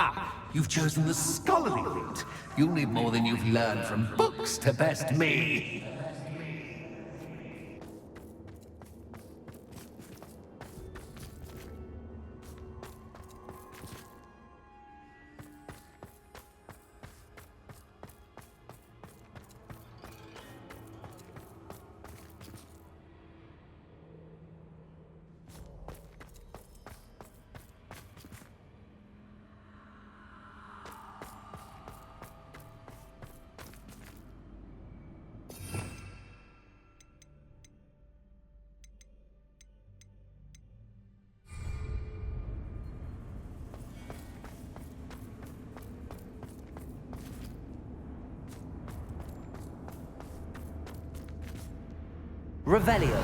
Ah, you've chosen the scholarly route. You'll need more than you've learned from books to best me. Revelio.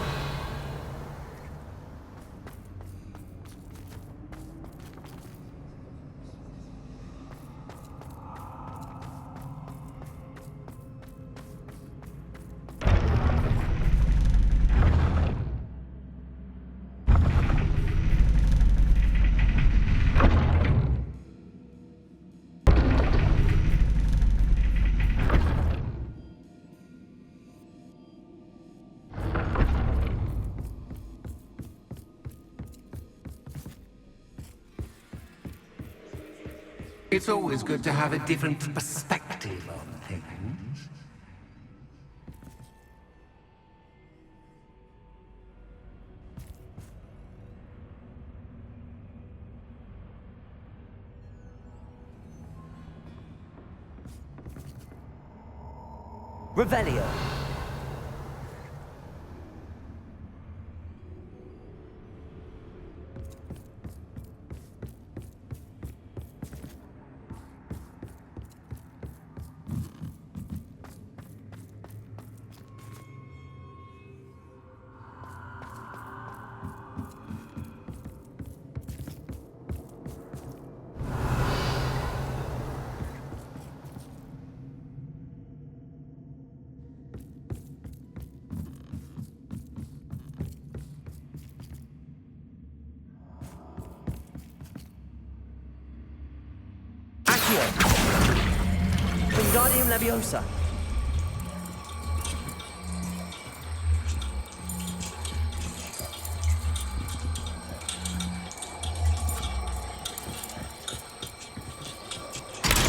It's always good to have a different perspective on things. Revelio. Wingardium Leviosa.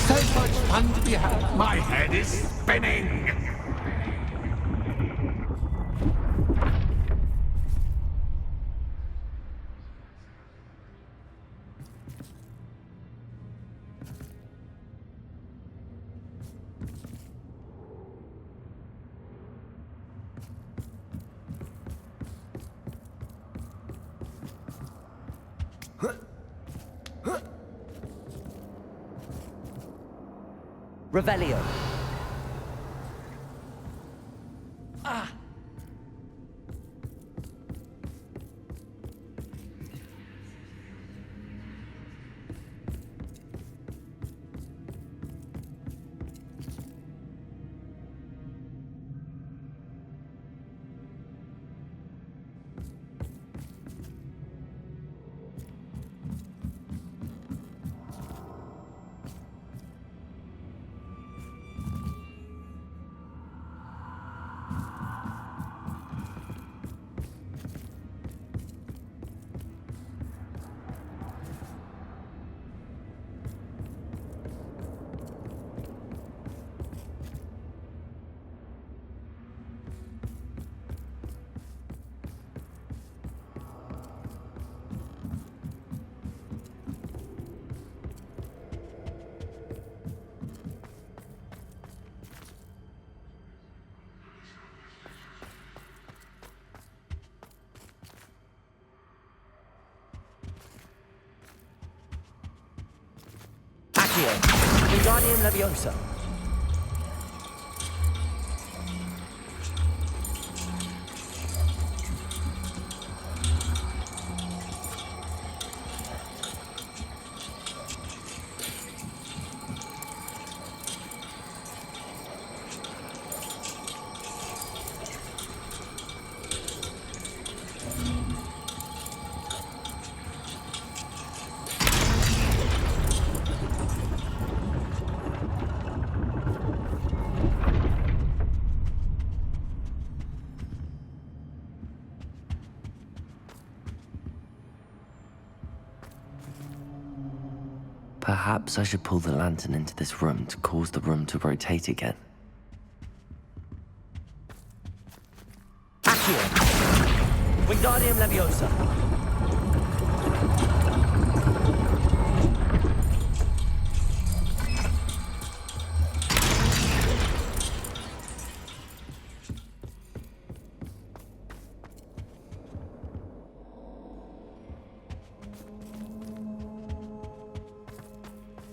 So much fun to be had. My head is spinning. Revelio. Wingardium Leviosa. Perhaps I should pull the lantern into this room to cause the room to rotate again. Accio. Wingardium Leviosa.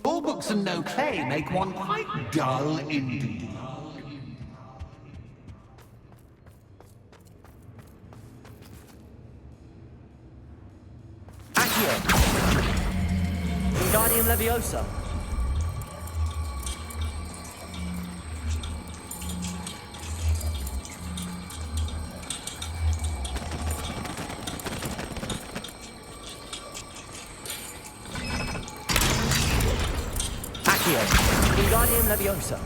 All books and no play make one quite dull indeed. Accio. Wingardium Leviosa. Accio. Wingardium Leviosa.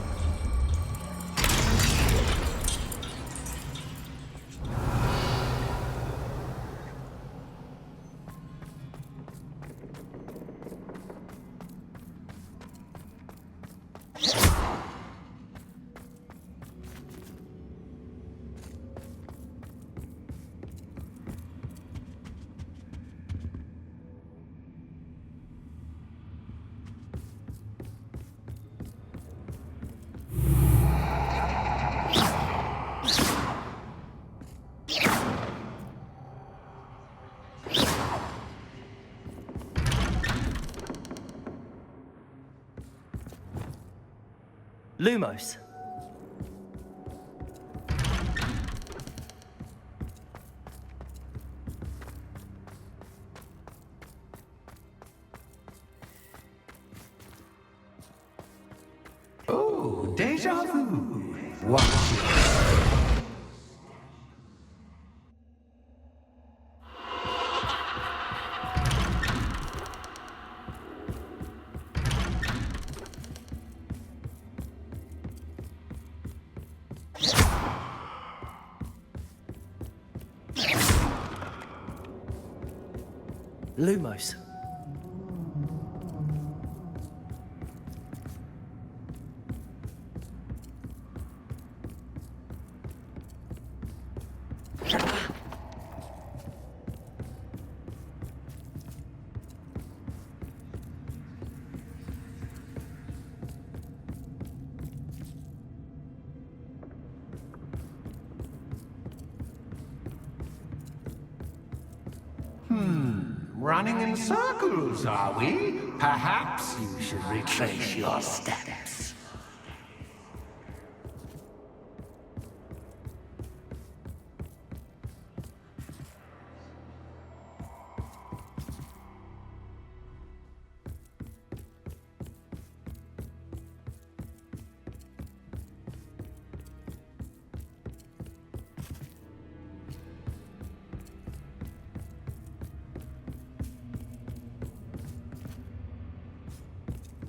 Lumos. Oh, déjà vu. Watch it. Lumos. Running in circles, are we? Perhaps you should retrace your steps.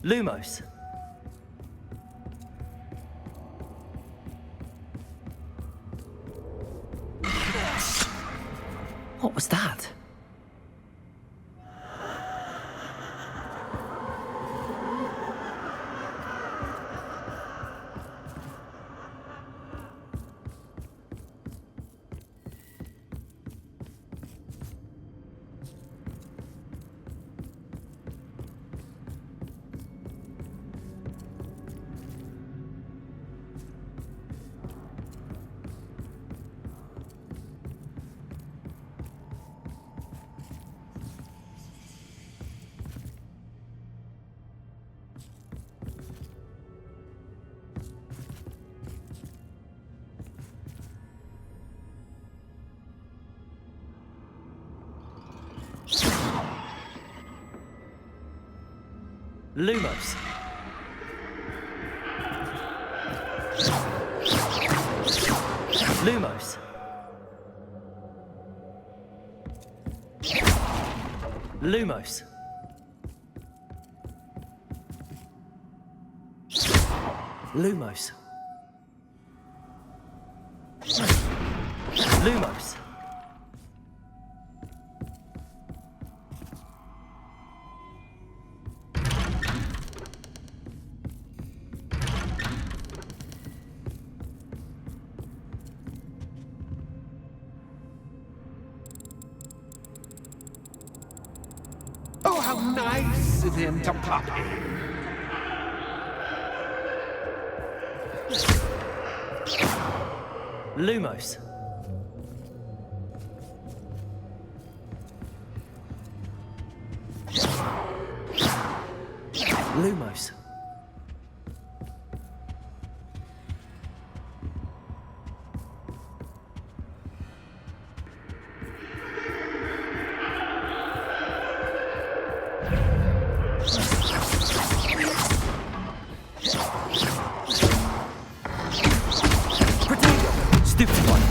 Lumos. What was that? Lumos. Lumos. Lumos. Lumos. Lumos. nice of him to pop in. Lumos. Lumos. Stupid one.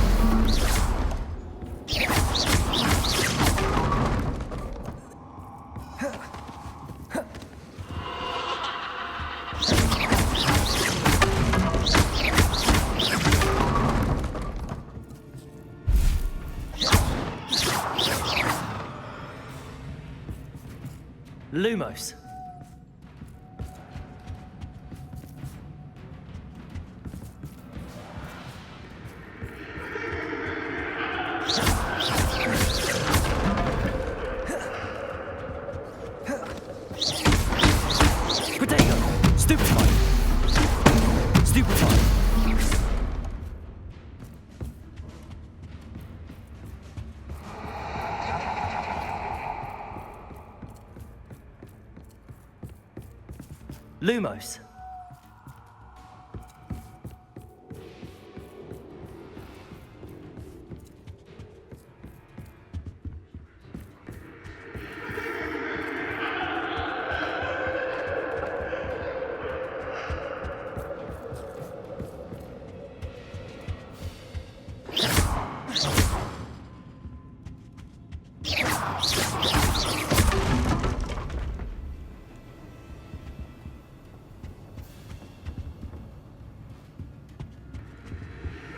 Lumos. Potato. Stupefied. Stupefied. Lumos.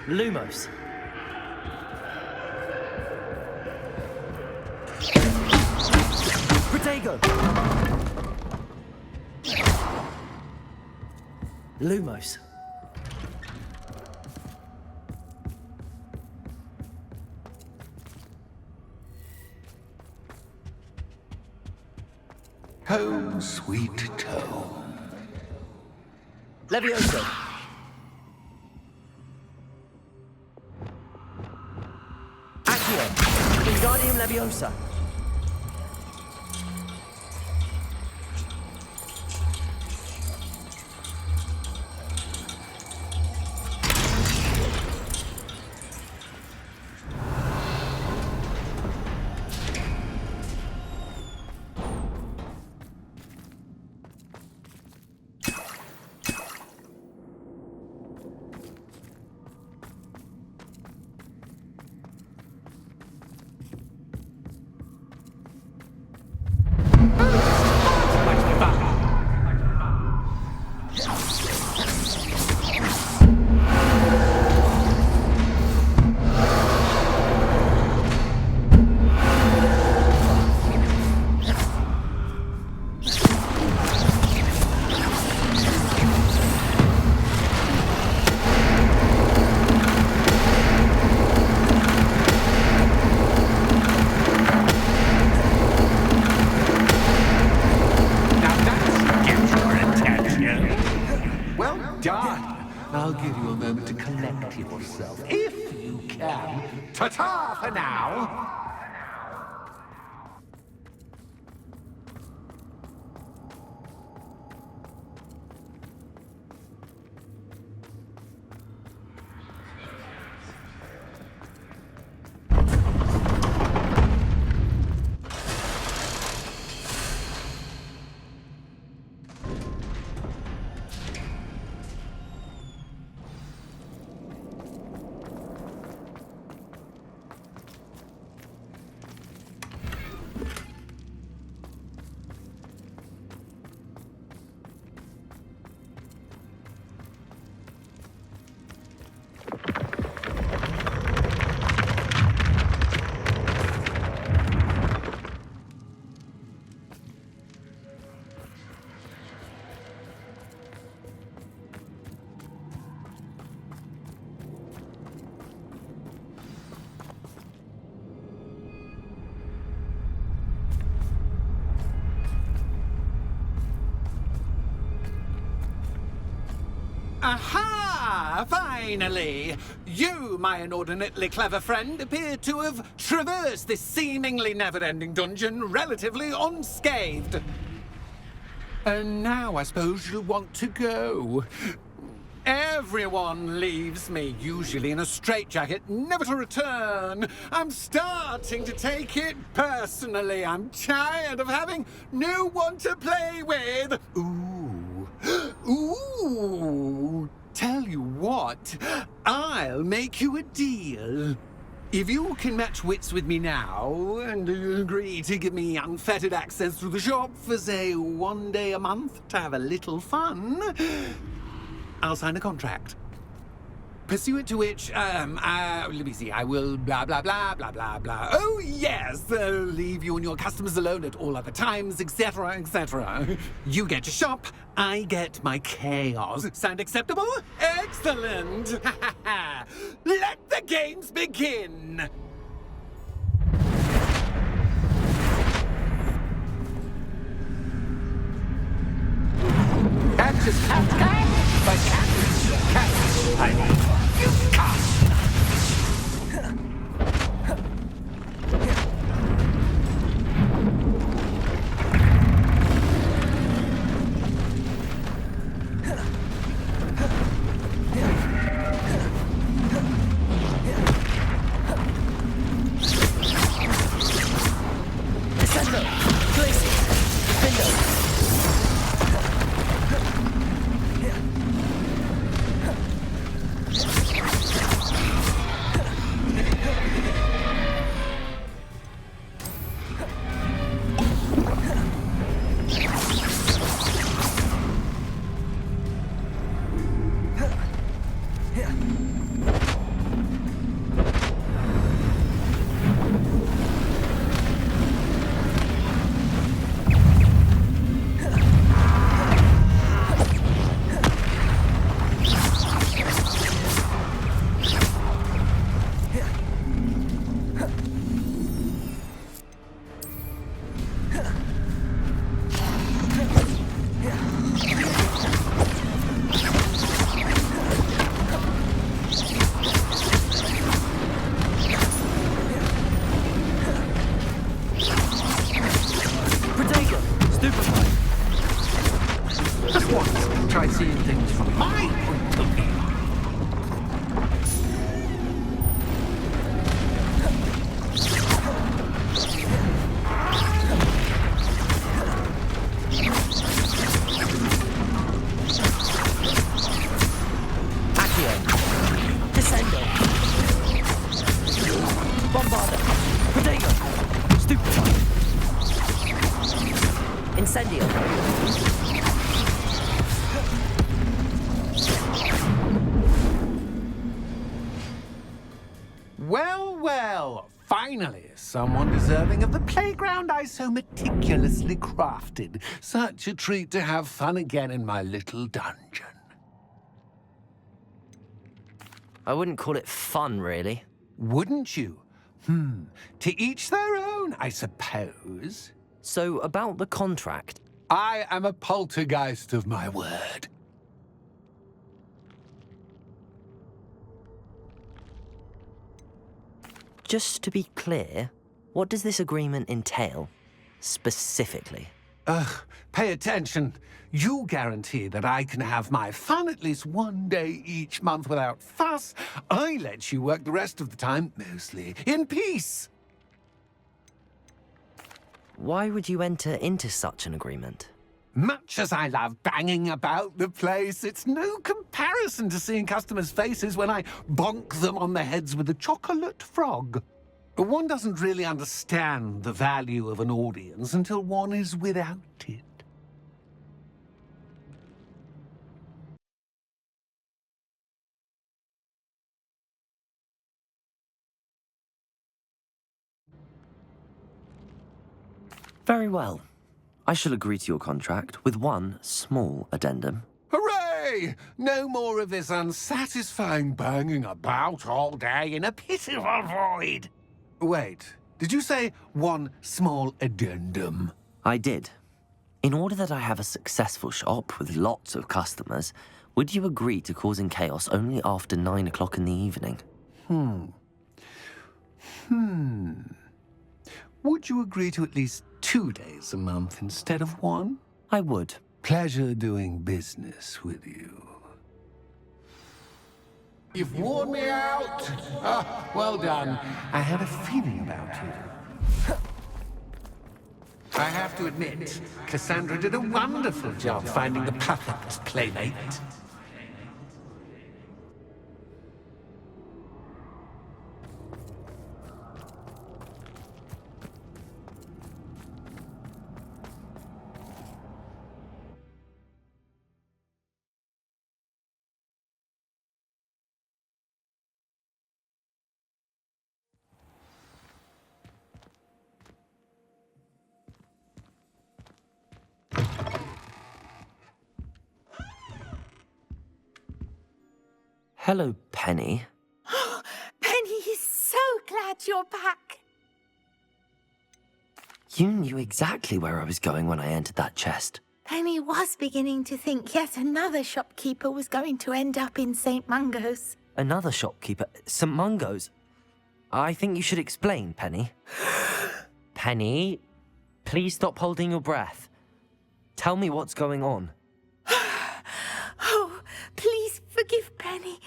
Lumos. Protego. Lumos. Home, sweet home. Levioso. Accio. Wingardium Leviosa. I'll give you a moment to collect yourself, if you can. Ta-ta for now! Aha! Finally! You, my inordinately clever friend, appear to have traversed this seemingly never-ending dungeon relatively unscathed. And now I suppose you'll want to go. Everyone leaves me, usually in a straitjacket, never to return. I'm starting to take it personally. I'm tired of having no one to play with. Ooh. Tell you what, I'll make you a deal. If you can match wits with me now and agree to give me unfettered access to the shop for, say, 1 day a month to have a little fun, I'll sign a contract. Pursuant to which, let me see, I will blah, blah, blah, blah, blah, blah. Oh, yes, leave you and your customers alone at all other times, etc., etc. You get your shop, I get my chaos. Sound acceptable? Excellent! Let the games begin! Catch is cat, but cat, I mean, you can't. Descendo! Glacier! Window! Try seeing things from my point of view. Accio. Descendo. Bombarda. Protego. Stupefy. Incendio. Well, finally, someone deserving of the playground I so meticulously crafted. Such a treat to have fun again in my little dungeon. I wouldn't call it fun, really. Wouldn't you? To each their own, I suppose. So, about the contract. I am a poltergeist of my word. Just to be clear, what does this agreement entail, specifically? Pay attention. You guarantee that I can have my fun at least 1 day each month without fuss. I let you work the rest of the time, mostly in peace. Why would you enter into such an agreement? Much as I love banging about the place, it's no comparison to seeing customers' faces when I bonk them on the heads with a chocolate frog. One doesn't really understand the value of an audience until one is without it. Very well. I shall agree to your contract with one small addendum. Hooray! No more of this unsatisfying banging about all day in a pitiful void. Wait, did you say one small addendum? I did. In order that I have a successful shop with lots of customers, Would you agree to causing chaos only after 9 o'clock in the evening? Would you agree to at least 2 days a month instead of 1? I would. Pleasure doing business with you. You've worn me out. Ah, well done. I had a feeling about you. I have to admit, Cassandra did a wonderful job finding the perfect playmate. Hello, Penny. Penny is so glad you're back. You knew exactly where I was going when I entered that chest. Penny was beginning to think yet another shopkeeper was going to end up in St. Mungo's. Another shopkeeper? St. Mungo's? I think you should explain, Penny. Penny, please stop holding your breath. Tell me what's going on. Oh, please forgive Penny.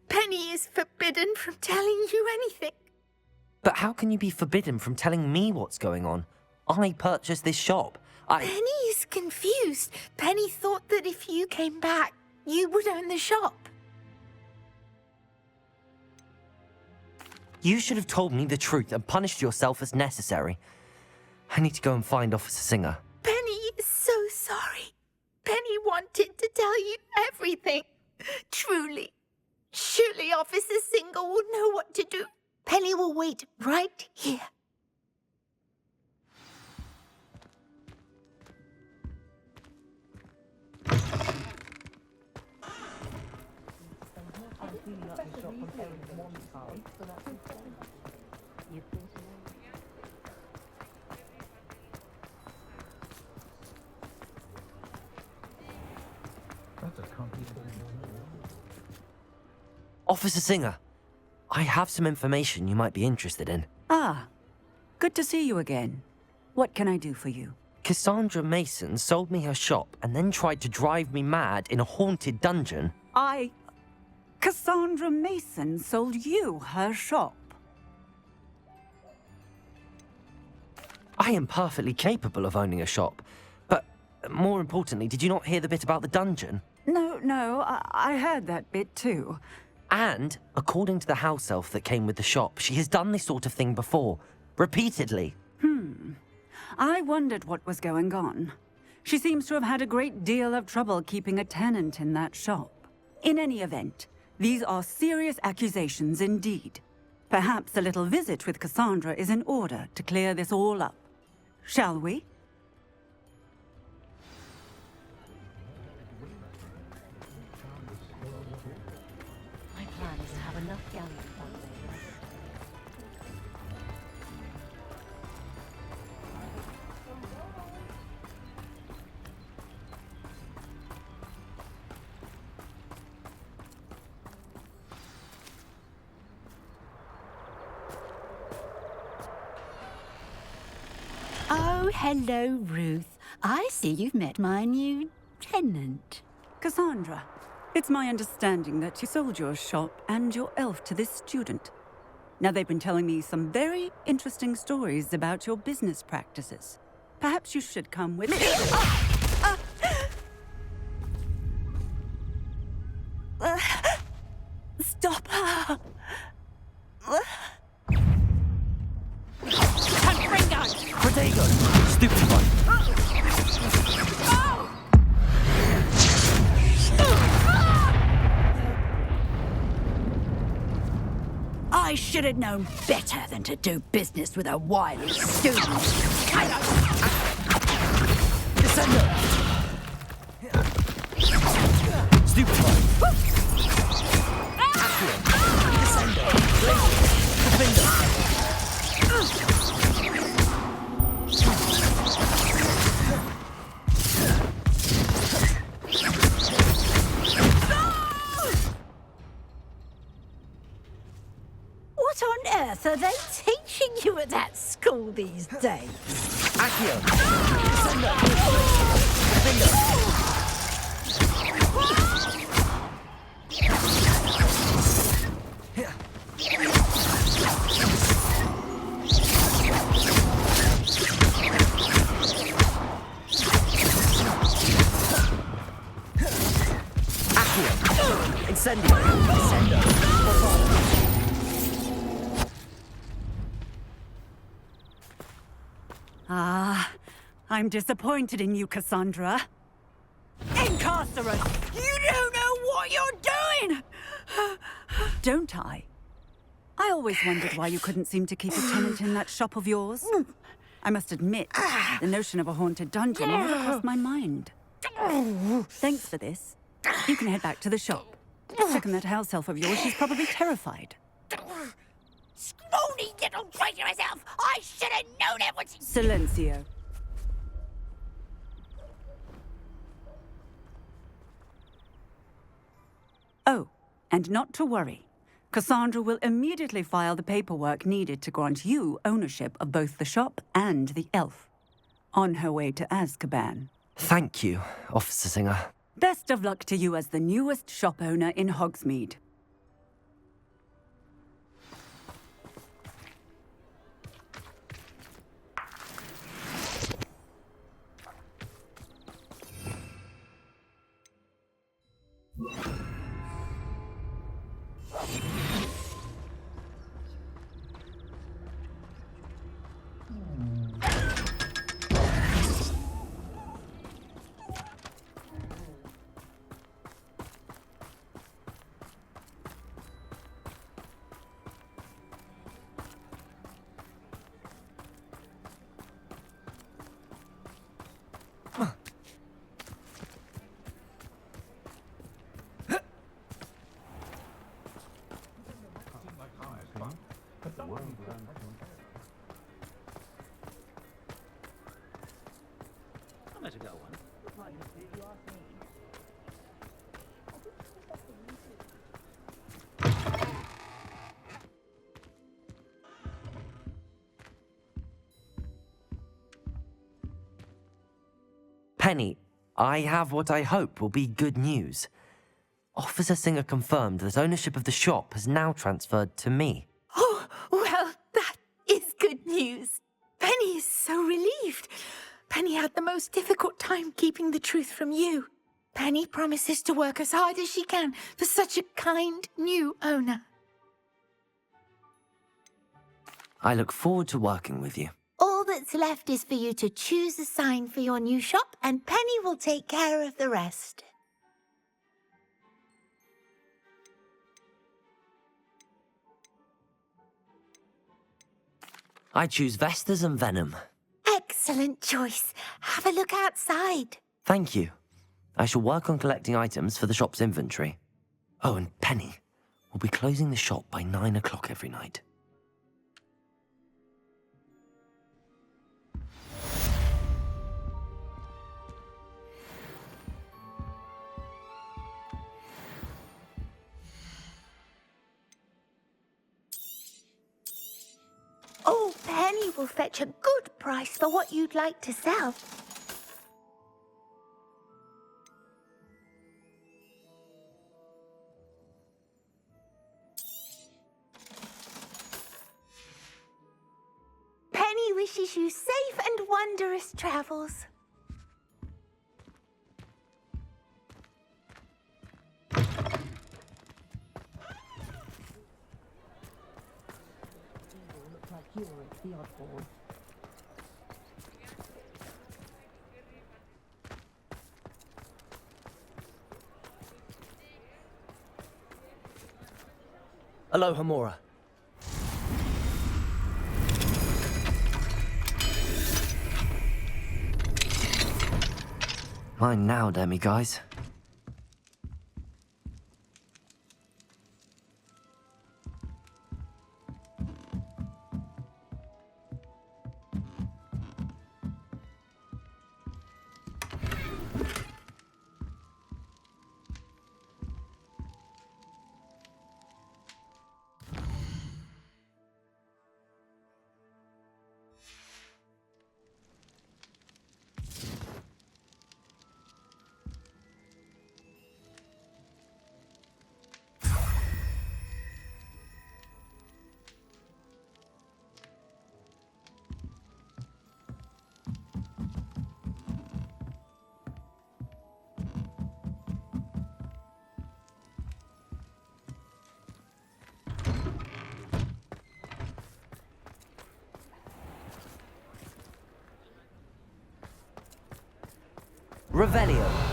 Penny is forbidden from telling you anything. But how can you be forbidden from telling me what's going on? I purchased this shop. Penny is confused. Penny thought that if you came back, you would own the shop. You should have told me the truth and punished yourself as necessary. I need to go and find Officer Singer. Penny is so sorry. Penny wanted to tell you everything. Truly. Surely Officer Singer will know what to do. Penny will wait right here. Officer Singer, I have some information you might be interested in. Ah, good to see you again. What can I do for you? Cassandra Mason sold me her shop and then tried to drive me mad in a haunted dungeon. Cassandra Mason sold you her shop. I am perfectly capable of owning a shop, but more importantly, did you not hear the bit about the dungeon? No, I heard that bit too. And, according to the house elf that came with the shop, she has done this sort of thing before, repeatedly. I wondered what was going on. She seems to have had a great deal of trouble keeping a tenant in that shop. In any event, these are serious accusations indeed. Perhaps a little visit with Cassandra is in order to clear this all up. Shall we? My plan is to have enough galleons that day. Oh, hello, Ruth. I see you've met my new tenant. Cassandra, it's my understanding that you sold your shop and your elf to this student. Now, they've been telling me some very interesting stories about your business practices. Perhaps you should come with me. Stop her! Protego! Stupid one! I should have known better than to do business with a wily student. Descendo! Stupid one! Accio! Descendo! Defender! these days. Accio! Sendo! Accio! Incendio! Sendo! Ah, I'm disappointed in you, Cassandra. Incarcerate! You don't know what you're doing! Don't I? I always wondered why you couldn't seem to keep a tenant in that shop of yours. I must admit, the notion of a haunted dungeon never crossed my mind. Thanks for this. You can head back to the shop. Check on that house elf of yours, she's probably terrified. Scrawny little traitor herself! I should have known it was... Silencio. Oh, and not to worry. Cassandra will immediately file the paperwork needed to grant you ownership of both the shop and the elf. On her way to Azkaban. Thank you, Officer Singer. Best of luck to you as the newest shop owner in Hogsmeade. Penny, I have what I hope will be good news. Officer Singer confirmed that ownership of the shop has now transferred to me. Oh, well, that is good news. Penny is so relieved. Penny had the most difficult time keeping the truth from you. Penny promises to work as hard as she can for such a kind new owner. I look forward to working with you. All that's left is for you to choose a sign for your new shop, and Penny will take care of the rest. I choose Vestas and Venom. Excellent choice. Have a look outside. Thank you. I shall work on collecting items for the shop's inventory. Oh, and Penny, we'll be closing the shop by 9 o'clock every night. Oh, Penny will fetch a good price for what you'd like to sell. Penny wishes you safe and wondrous travels. Aloha, Mora. Mine now, demi-guys. Revelio.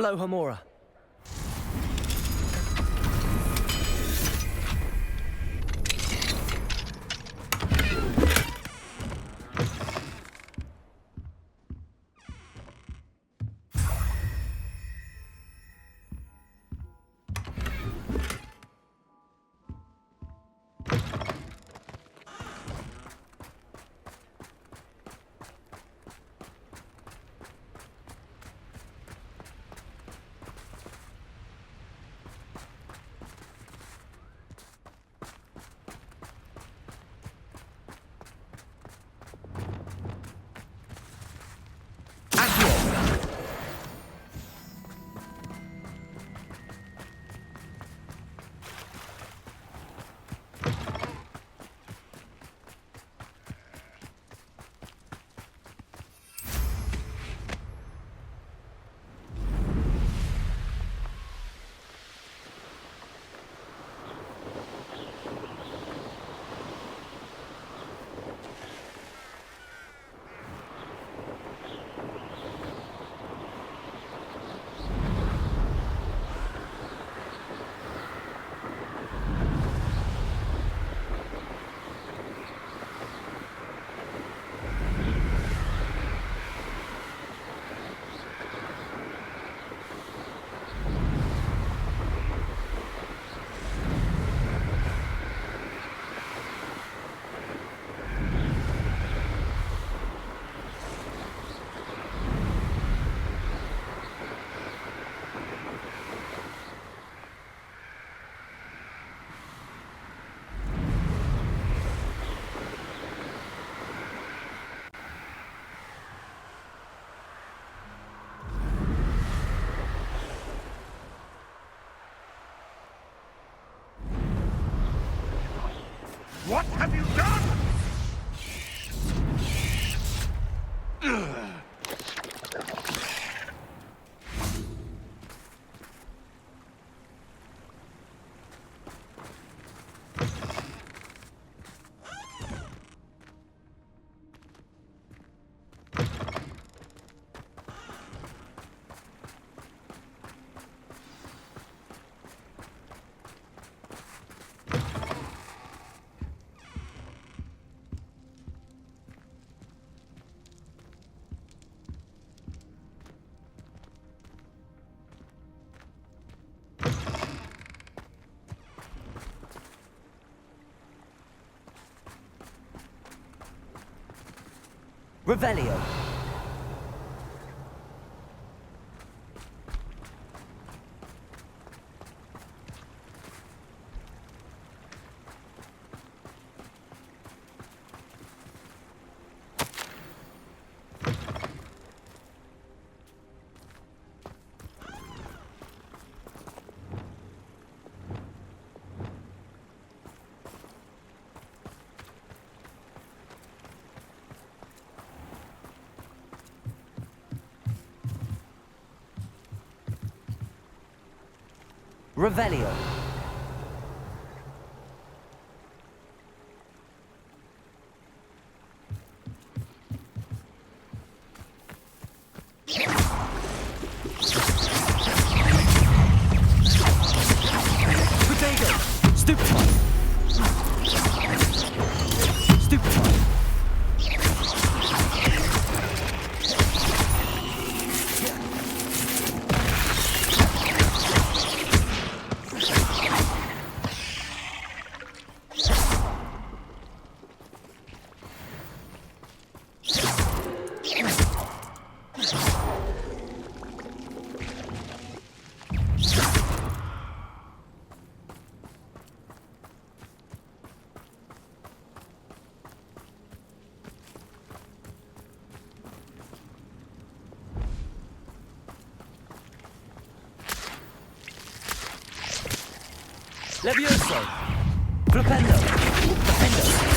Aloha Mora. What have you done? Revelio. Revelio. Potato. Stupefy. Stupefy. Levioso! Flipendo! Flipendo!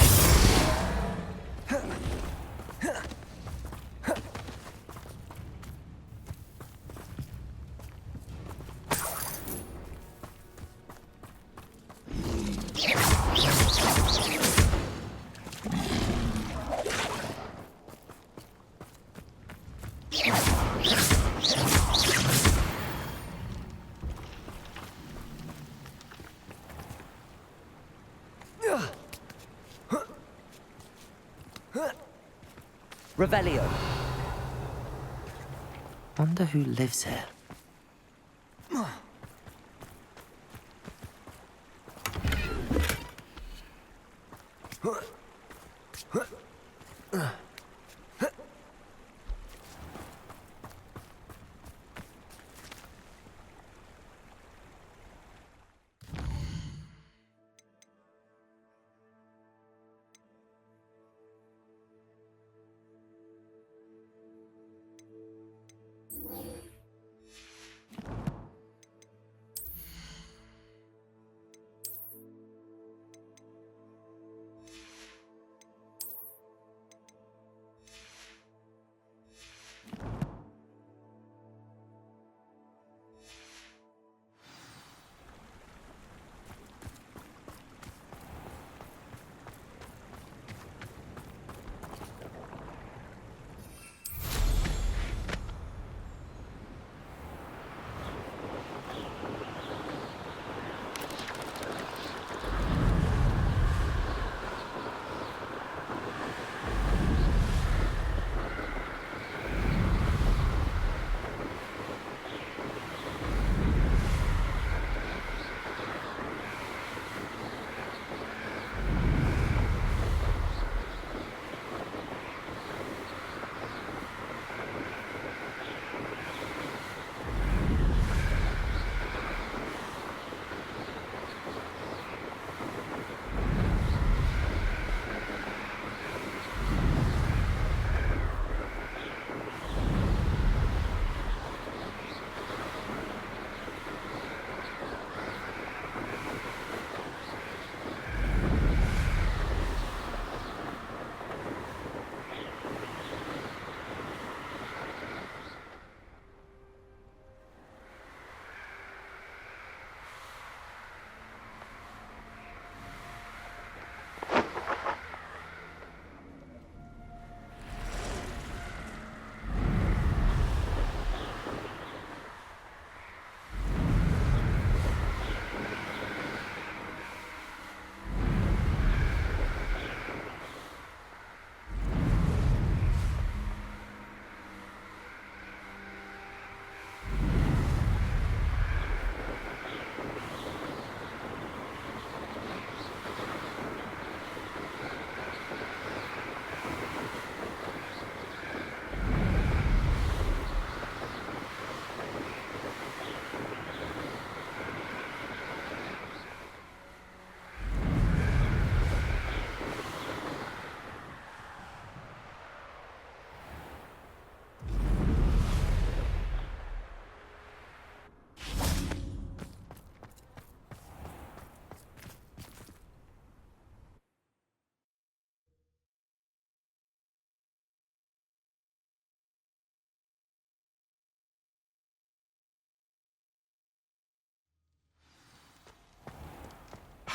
Revelio. Wonder who lives here.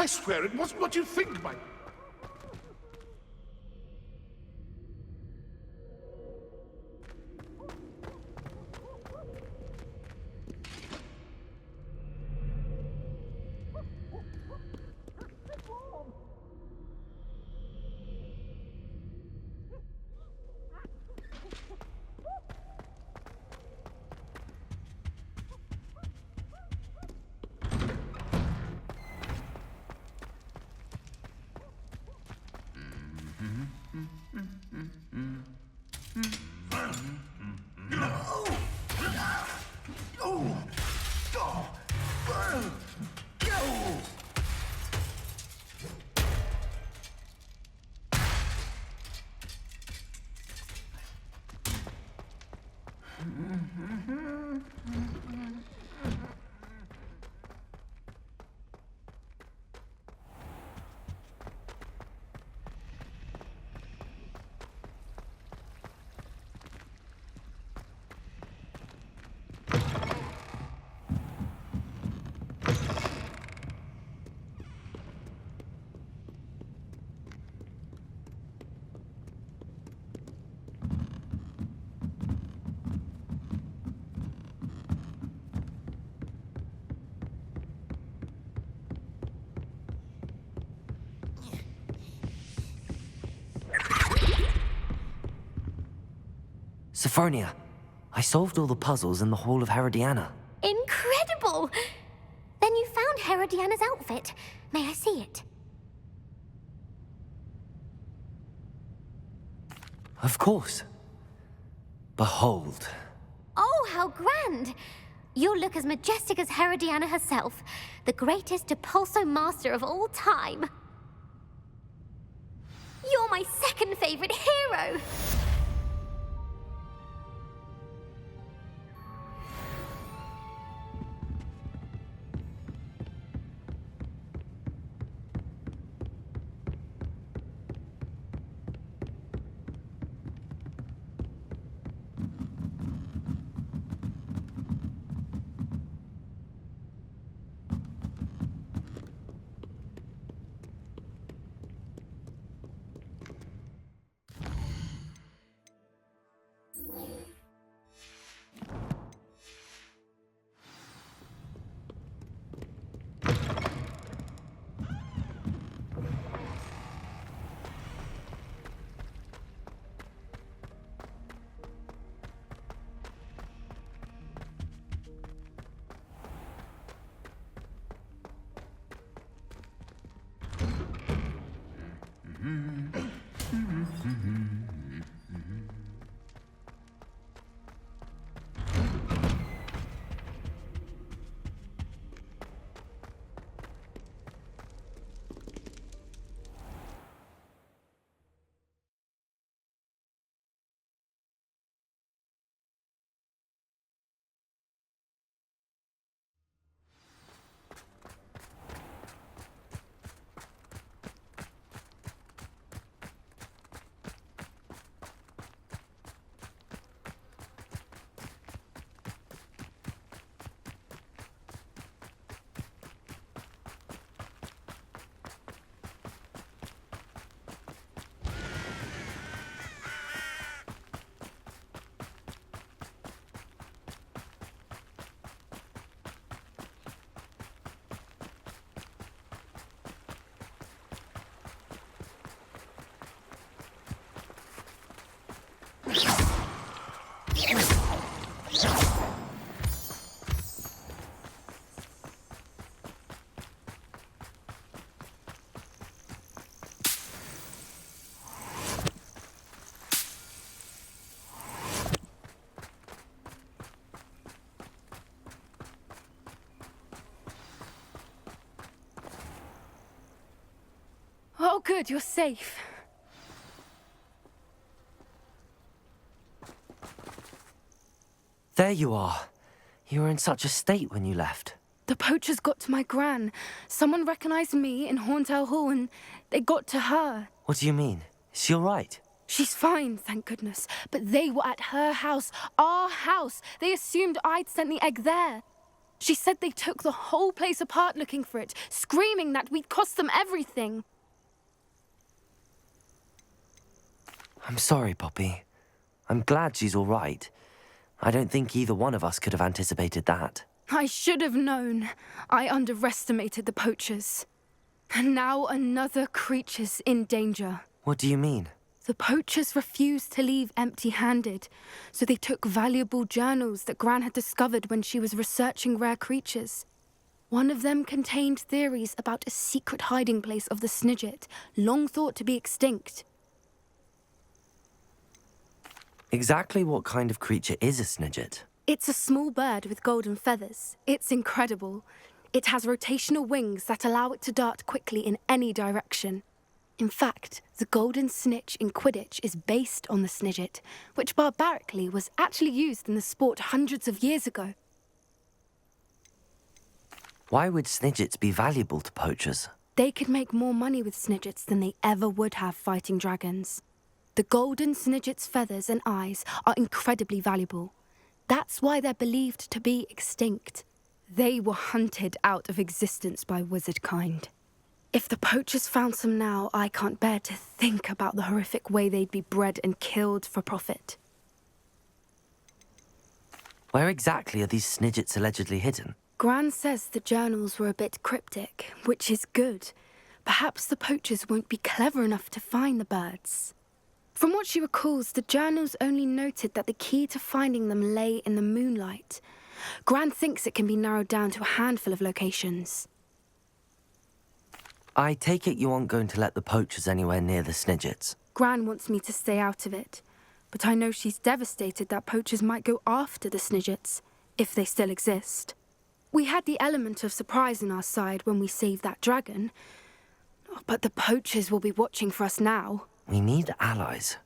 I swear it wasn't what you think, my... Sophronia, I solved all the puzzles in the Hall of Herodiana. Incredible! Then you found Herodiana's outfit. May I see it? Of course. Behold. Oh, how grand! You'll look as majestic as Herodiana herself, the greatest Depulso master of all time. You're my second favorite hero! Oh, good, you're safe. There you are. You were in such a state when you left. The poachers got to my gran. Someone recognized me in Horntail Hall and they got to her. What do you mean? Is she all right? She's fine, thank goodness. But they were at her house, our house. They assumed I'd sent the egg there. She said they took the whole place apart looking for it, screaming that we'd cost them everything. I'm sorry, Poppy. I'm glad she's all right. I don't think either one of us could have anticipated that. I should have known. I underestimated the poachers. And now another creature's in danger. What do you mean? The poachers refused to leave empty-handed, so they took valuable journals that Gran had discovered when she was researching rare creatures. One of them contained theories about a secret hiding place of the Snidget, long thought to be extinct. Exactly what kind of creature is a Snidget? It's a small bird with golden feathers. It's incredible. It has rotational wings that allow it to dart quickly in any direction. In fact, the golden snitch in Quidditch is based on the Snidget, which barbarically was actually used in the sport hundreds of years ago. Why would Snidgets be valuable to poachers? They could make more money with Snidgets than they ever would have fighting dragons. The golden Snidget's feathers and eyes are incredibly valuable. That's why they're believed to be extinct. They were hunted out of existence by wizard kind. If the poachers found some now, I can't bear to think about the horrific way they'd be bred and killed for profit. Where exactly are these Snidgets allegedly hidden? Gran says the journals were a bit cryptic, which is good. Perhaps the poachers won't be clever enough to find the birds. From what she recalls, the journals only noted that the key to finding them lay in the moonlight. Gran thinks it can be narrowed down to a handful of locations. I take it you aren't going to let the poachers anywhere near the Snidgets. Gran wants me to stay out of it, but I know she's devastated that poachers might go after the Snidgets, if they still exist. We had the element of surprise on our side when we saved that dragon, but the poachers will be watching for us now. We need allies.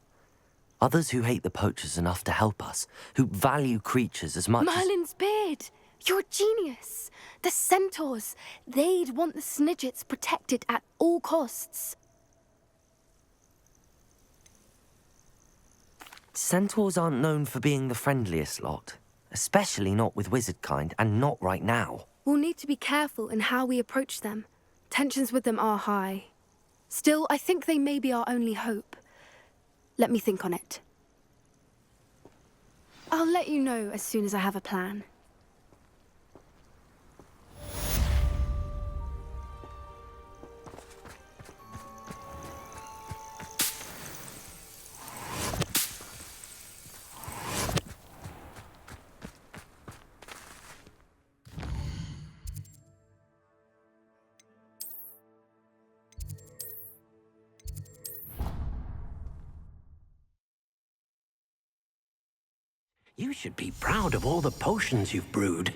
Others who hate the poachers enough to help us, who value creatures as much as... Merlin's beard! You're a genius! The centaurs! They'd want the Snidgets protected at all costs. Centaurs aren't known for being the friendliest lot. Especially not with wizard kind, and not right now. We'll need to be careful in how we approach them. Tensions with them are high. Still, I think they may be our only hope. Let me think on it. I'll let you know as soon as I have a plan. You should be proud of all the potions you've brewed.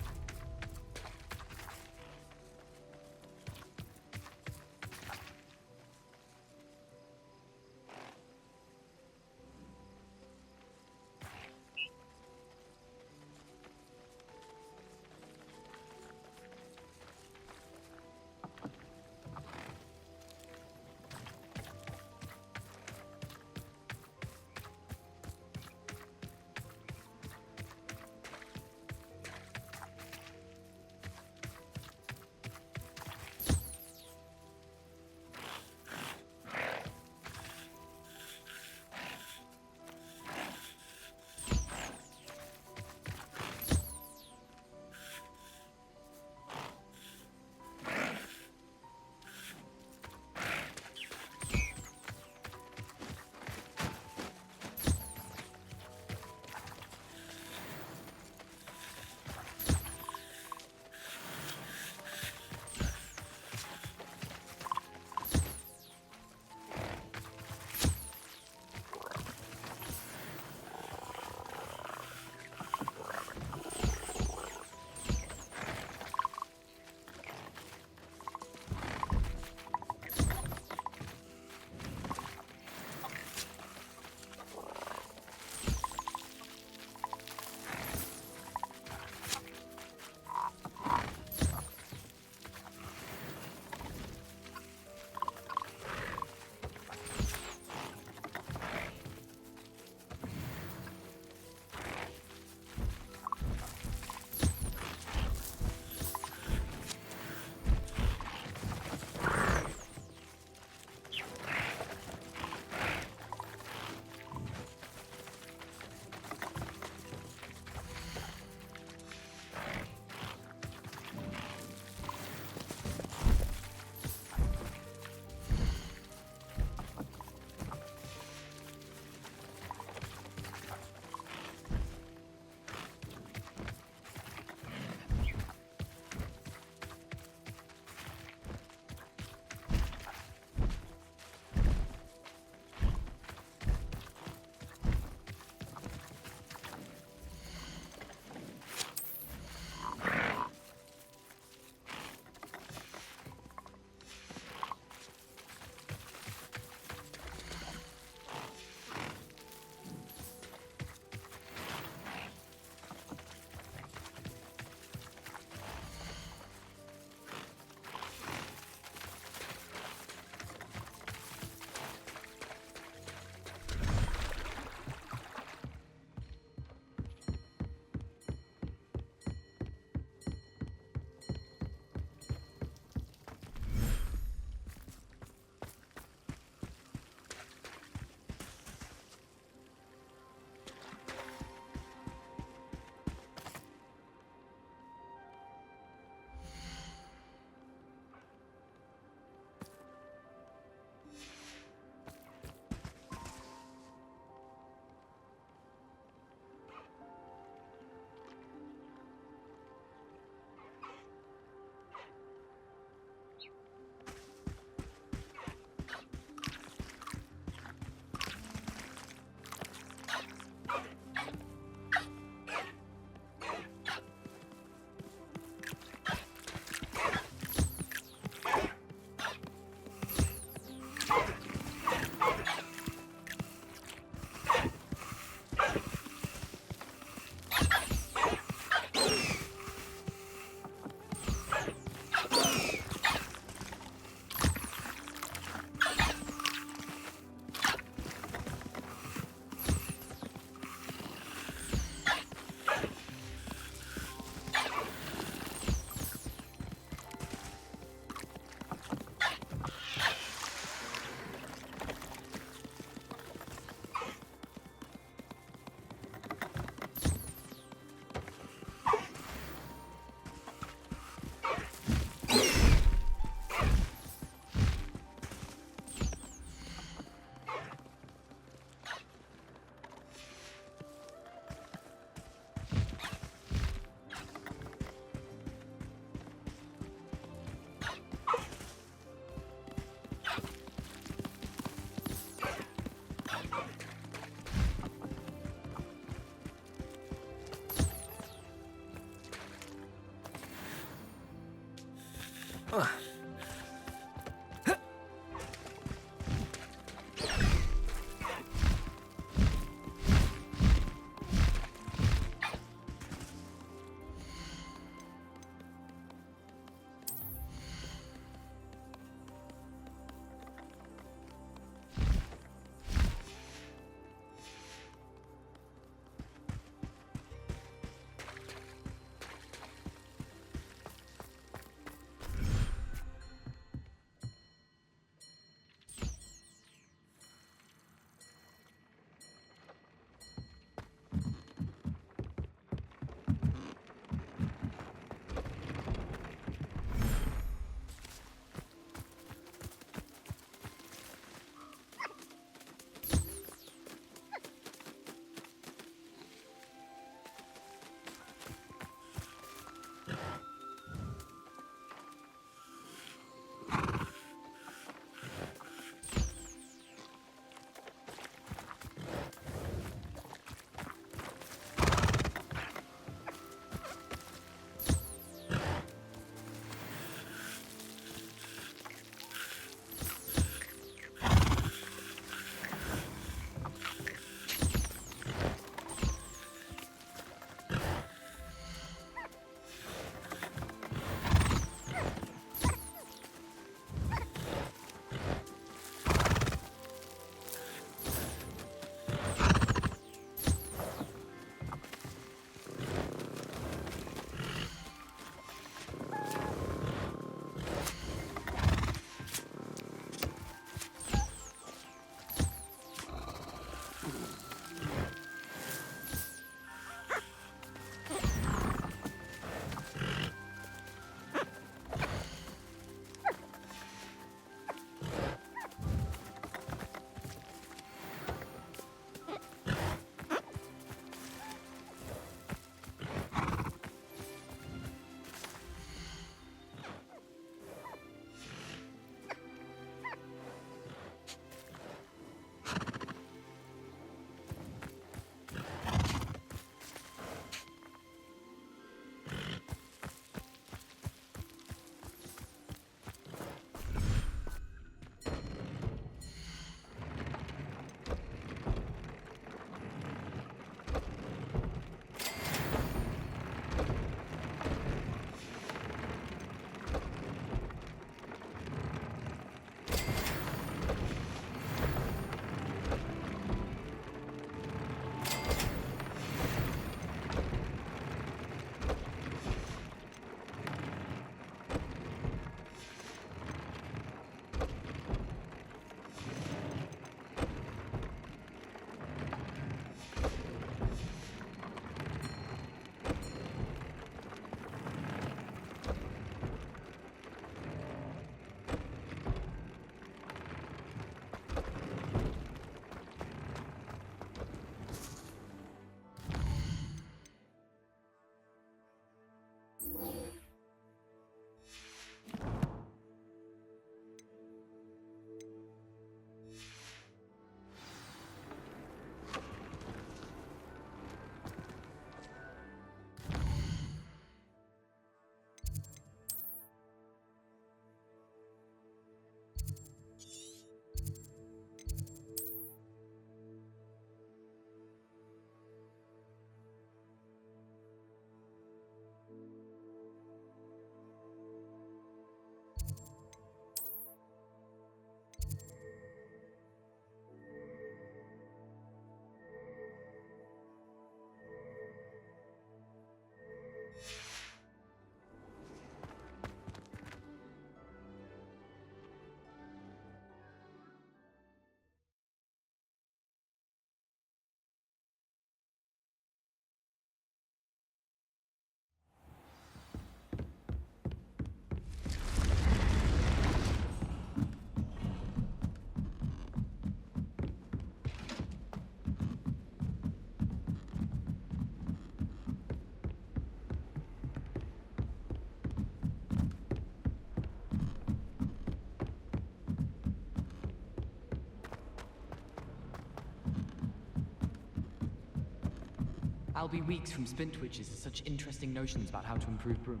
I'll be weeks from Spintwitches with such interesting notions about how to improve Broom.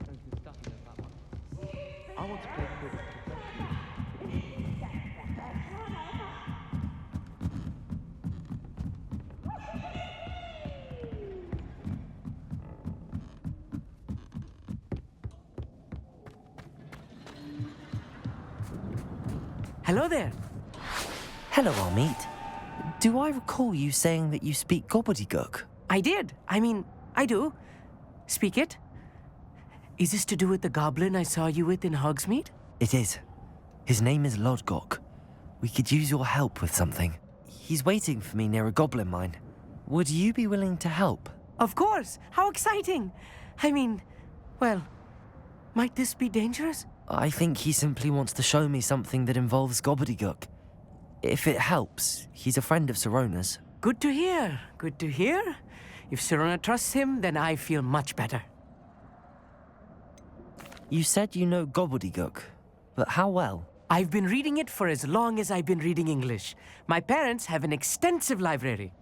Going through stuff he does that one. want to play Quidditch. Hello there. Hello, Amit. Do I recall you saying that you speak gobbledygook? I did. I do. Speak it. Is this to do with the goblin I saw you with in Hogsmeade? It is. His name is Lodgok. We could use your help with something. He's waiting for me near a goblin mine. Would you be willing to help? Of course. How exciting. Well, might this be dangerous? I think he simply wants to show me something that involves gobbledygook. If it helps, he's a friend of Sirona's. Good to hear. Good to hear. If Sirona trusts him, then I feel much better. You said you know gobbledygook, but how well? I've been reading it for as long as I've been reading English. My parents have an extensive library.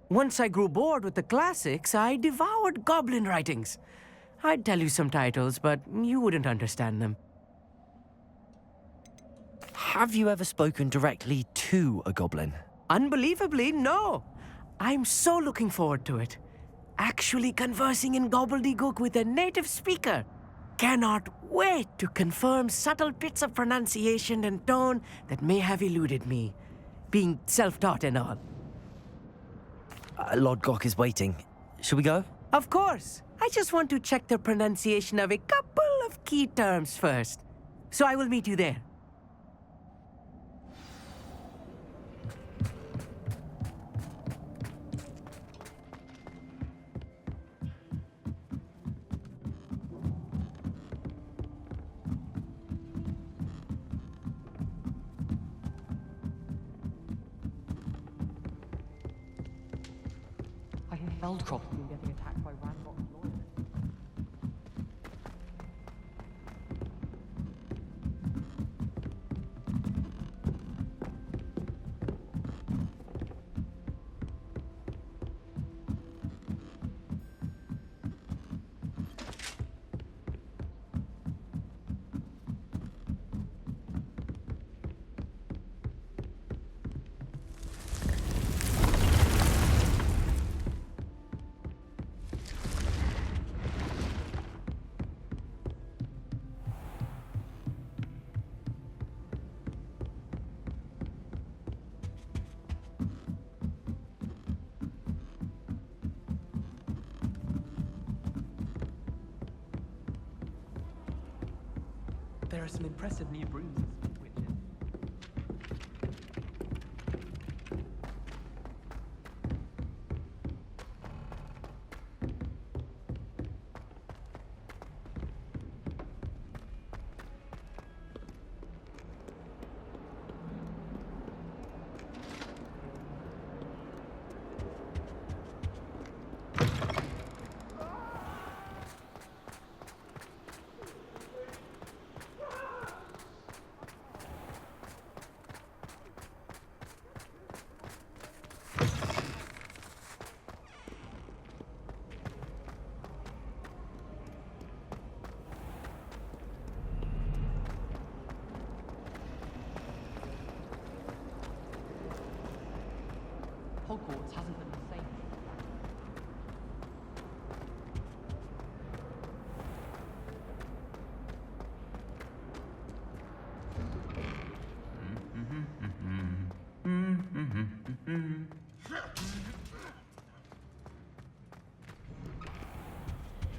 Once I grew bored with the classics, I devoured goblin writings. I'd tell you some titles, but you wouldn't understand them. Have you ever spoken directly to a goblin? Unbelievably, no. I'm so looking forward to it. Actually conversing in gobbledygook with a native speaker. Cannot wait to confirm subtle bits of pronunciation and tone that may have eluded me, being self-taught and all. Lodgok is waiting. Shall we go? Of course. I just want to check the pronunciation of a couple of key terms first. So I will meet you there. I hear Feldcroft's been getting attacked by Ranrock's lawyers. There are some impressive new brooms and switches. Hogwarts hasn't been the same.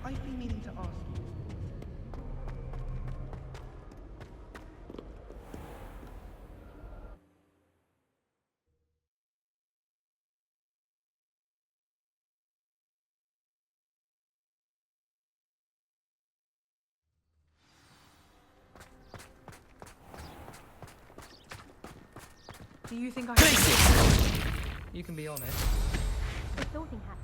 I've been meaning to ask you. Do you think You can be honest. The sorting hat.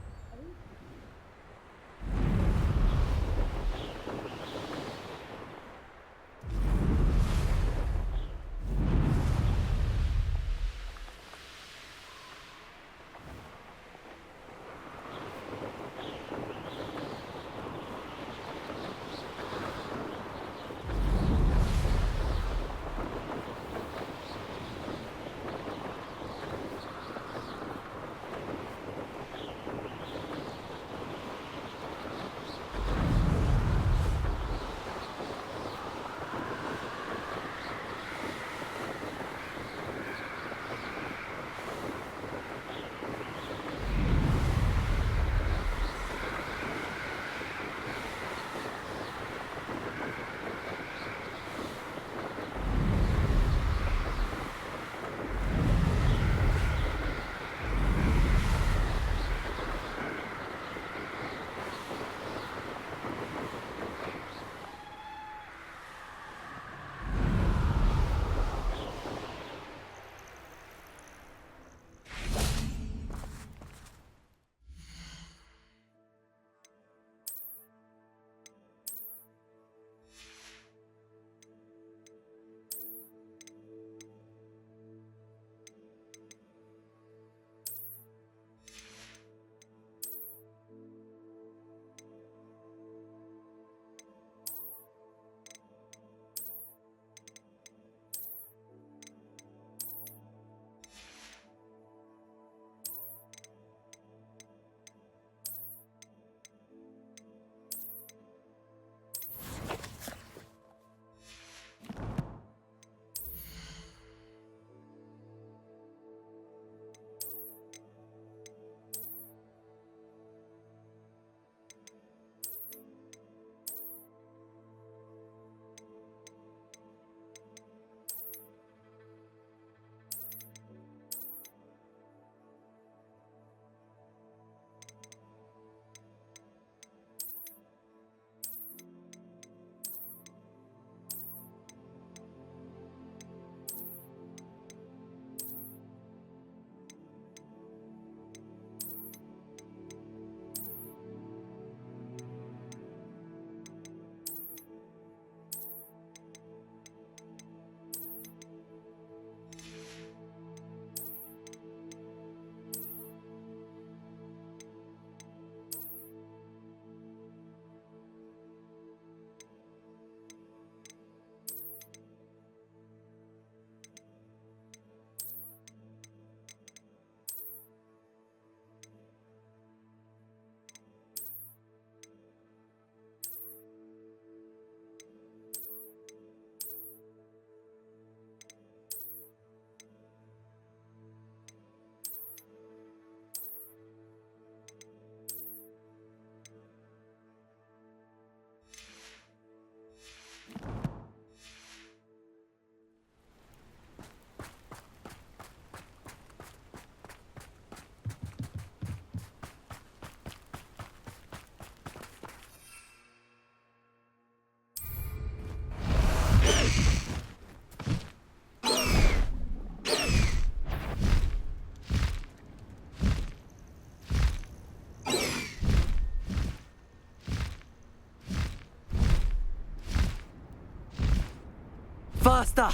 Master!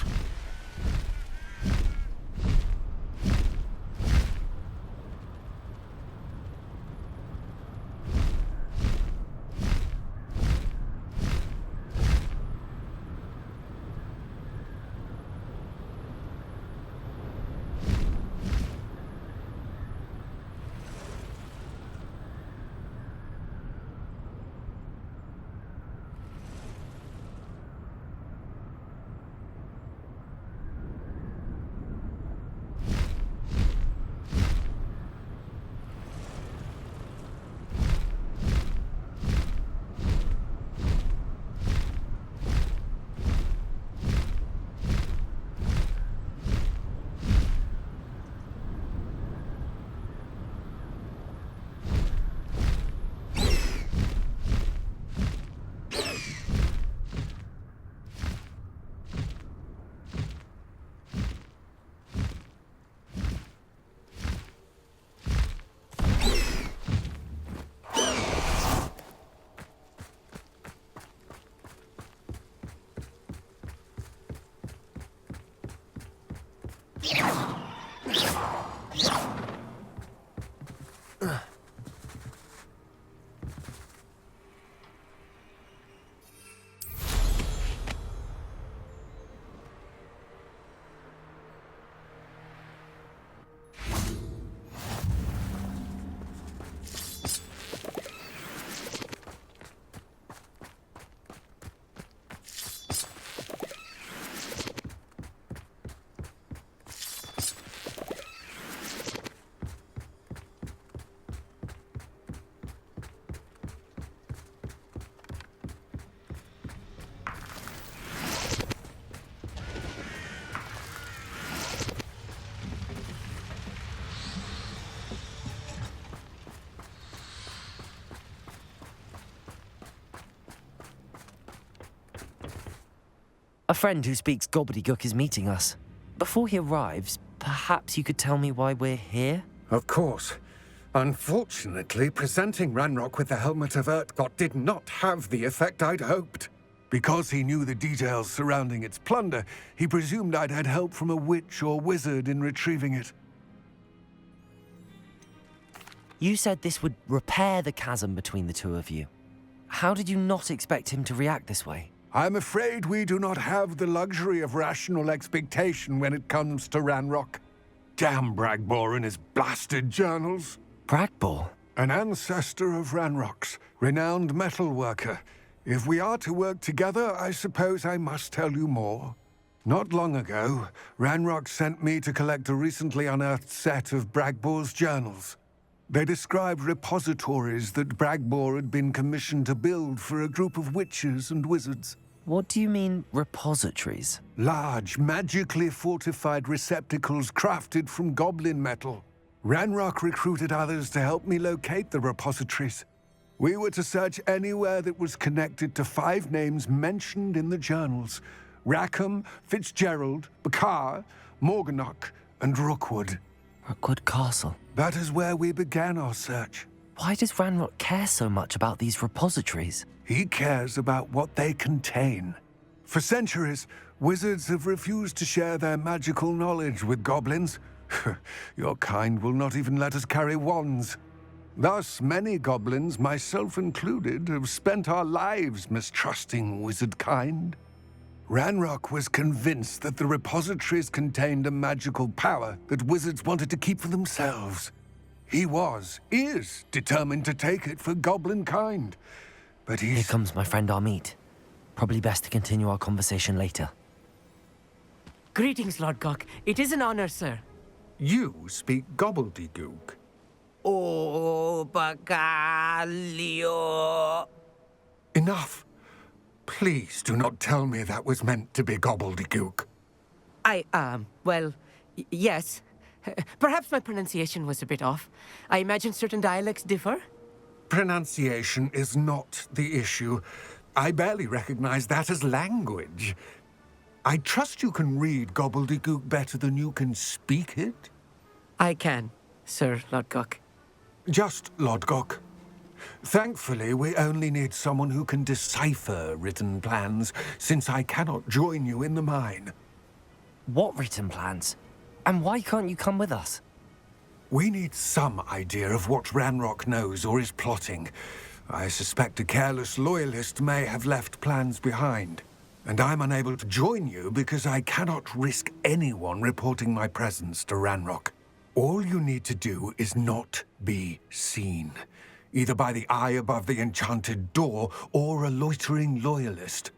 A friend who speaks gobbledygook is meeting us. Before he arrives, perhaps you could tell me why we're here? Of course. Unfortunately, presenting Ranrock with the Helmet of Urtkot did not have the effect I'd hoped. Because he knew the details surrounding its plunder, he presumed I'd had help from a witch or wizard in retrieving it. You said this would repair the chasm between the two of you. How did you not expect him to react this way? I'm afraid we do not have the luxury of rational expectation when it comes to Ranrock. Damn Bragbor and his blasted journals. Bragbor? An ancestor of Ranrock's, renowned metal worker. If we are to work together, I suppose I must tell you more. Not long ago, Ranrock sent me to collect a recently unearthed set of Bragbor's journals. They described repositories that Bragbor had been commissioned to build for a group of witches and wizards. What do you mean, repositories? Large, magically fortified receptacles crafted from goblin metal. Ranrock recruited others to help me locate the repositories. We were to search anywhere that was connected to 5 names mentioned in the journals: Rackham, Fitzgerald, Bakar, Morganach, and Rookwood. Rookwood Castle. That is where we began our search. Why does Ranrock care so much about these repositories? He cares about what they contain. For centuries, wizards have refused to share their magical knowledge with goblins. Your kind will not even let us carry wands. Thus, many goblins, myself included, have spent our lives mistrusting wizard kind. Ranrock was convinced that the repositories contained a magical power that wizards wanted to keep for themselves. He is determined to take it for goblin kind. But Here comes my friend Amit. Probably best to continue our conversation later. Greetings, Lord Gok. It is an honor, sir. You speak gobbledygook. Oh, Bagalio. Enough. Please do not tell me that was meant to be gobbledygook. Yes. Perhaps my pronunciation was a bit off. I imagine certain dialects differ. Pronunciation is not the issue. I barely recognize that as language. I trust you can read gobbledygook better than you can speak it? I can, Sir Lord Gok. Just Lord Gok. Thankfully, we only need someone who can decipher written plans, since I cannot join you in the mine. What written plans? And why can't you come with us? We need some idea of what Ranrock knows or is plotting. I suspect a careless loyalist may have left plans behind. And I'm unable to join you because I cannot risk anyone reporting my presence to Ranrock. All you need to do is not be seen, either by the eye above the enchanted door or a loitering loyalist.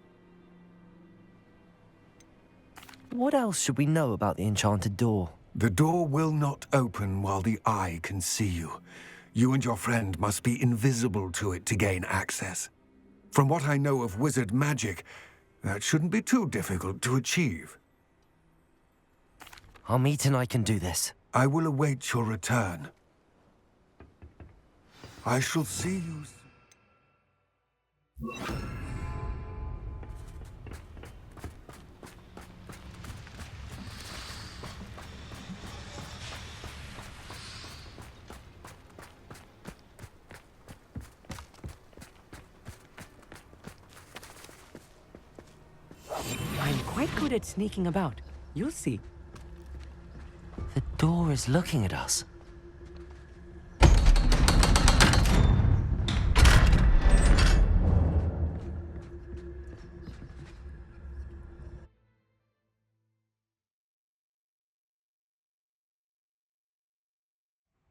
What else should we know about the enchanted door? The door will not open while the eye can see you. You and your friend must be invisible to it to gain access. From what I know of wizard magic, that shouldn't be too difficult to achieve. Amit and I can do this. I will await your return. I shall see you soon. I'm quite good at sneaking about. You'll see. The door is looking at us.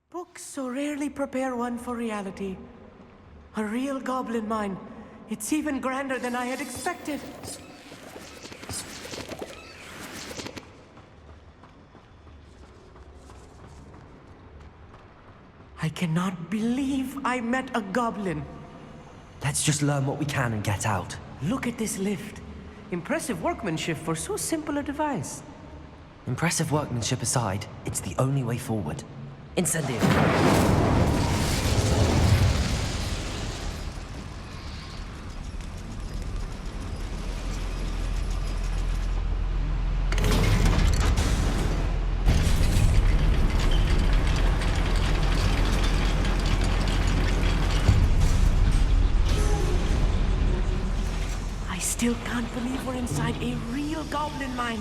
Books so rarely prepare one for reality. A real goblin mine. It's even grander than I had expected. I cannot believe I met a goblin. Let's just learn what we can and get out. Look at this lift. Impressive workmanship for so simple a device. Impressive workmanship aside, it's the only way forward. Incendio! I still can't believe we're inside a real goblin mine.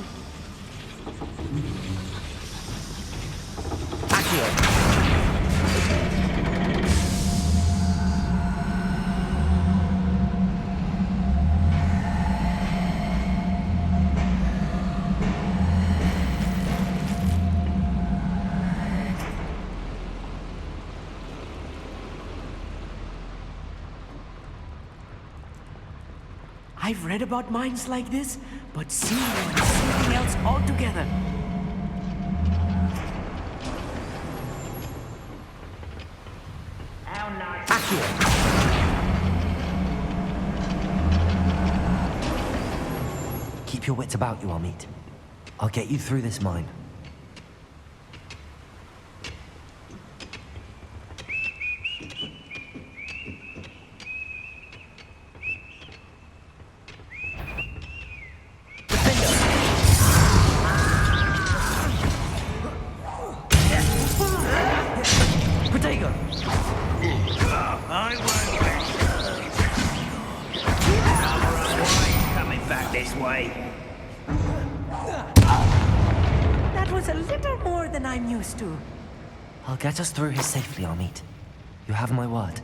I've read about mines like this, but seeing one is something else altogether. Keep your wits about you, Amit. I'll get you through this mine. That was a little more than I'm used to. I'll get us through here safely, Amit. You have my word.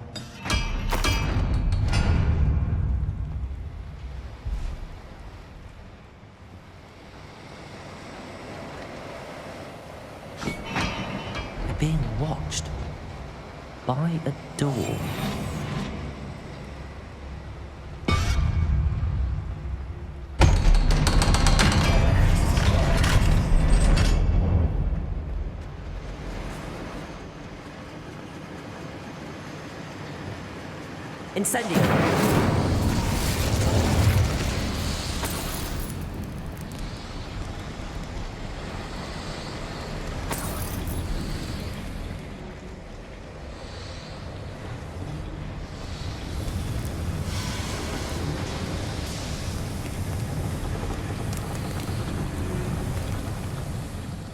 We're being watched by a door. Incendio!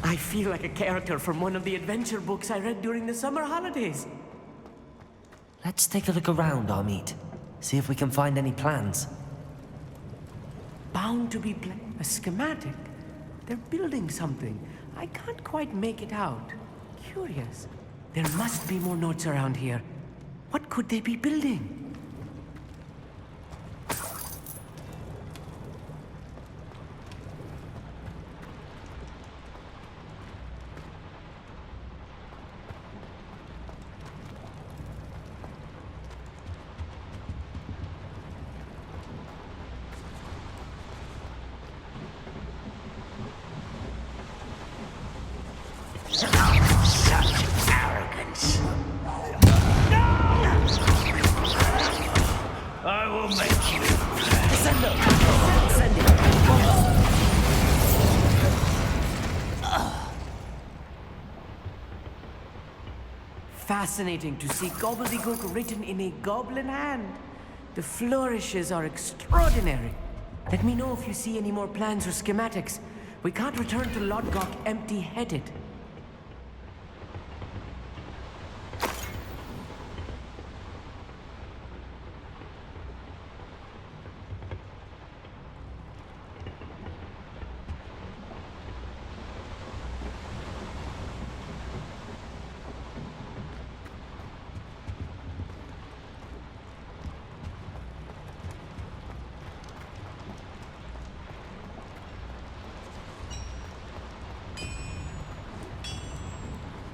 I feel like a character from one of the adventure books I read during the summer holidays. Let's take a look around, Amit. See if we can find any plans. Bound to be a schematic. They're building something. I can't quite make it out. Curious. There must be more notes around here. What could they be building? I will make you. Send it. Fascinating to see gobbledygook written in a goblin hand. The flourishes are extraordinary. Let me know if you see any more plans or schematics. We can't return to Lodgok empty-headed.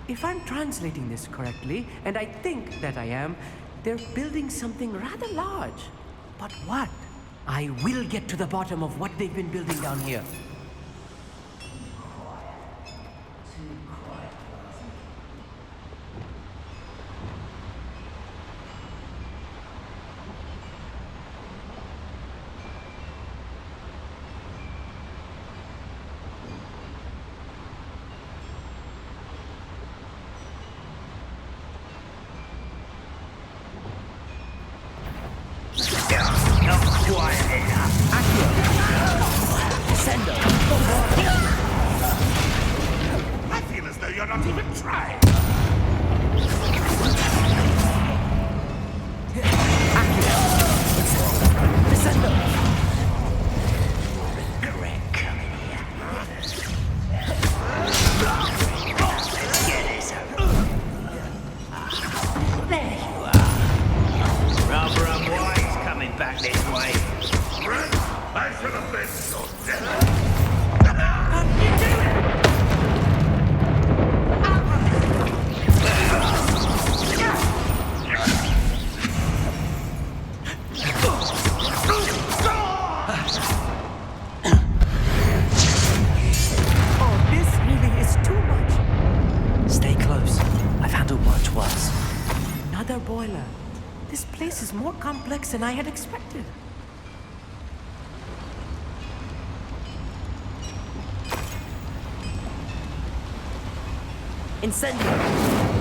If I'm translating this correctly, and I think that I am, they're building something rather large. But what? I will get to the bottom of what they've been building down here. I feel as though you're not even trying. Correct, come in here. Get this over. There you are. Rubber and White's coming back this way. I should have been so dead. Stay close. I've handled much worse. Another boiler. This place is more complex than I had expected. Incendio!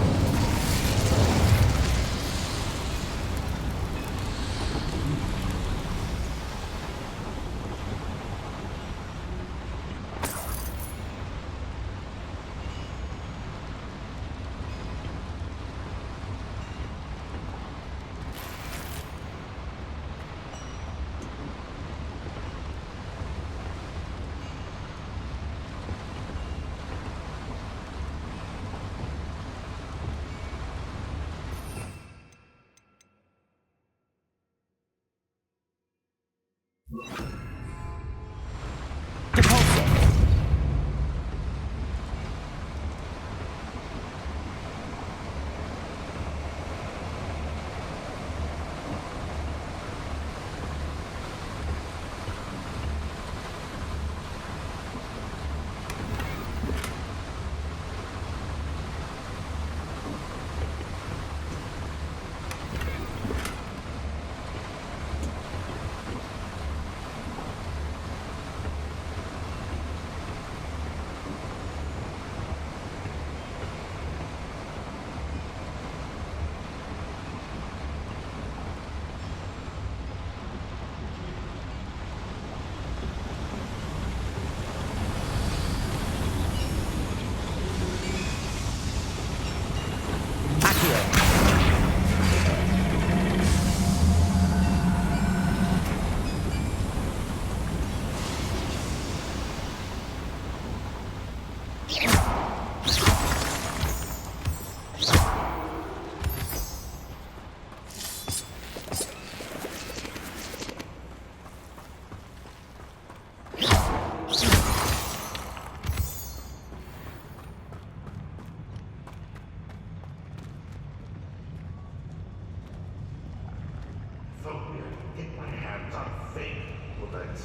think. Well, that's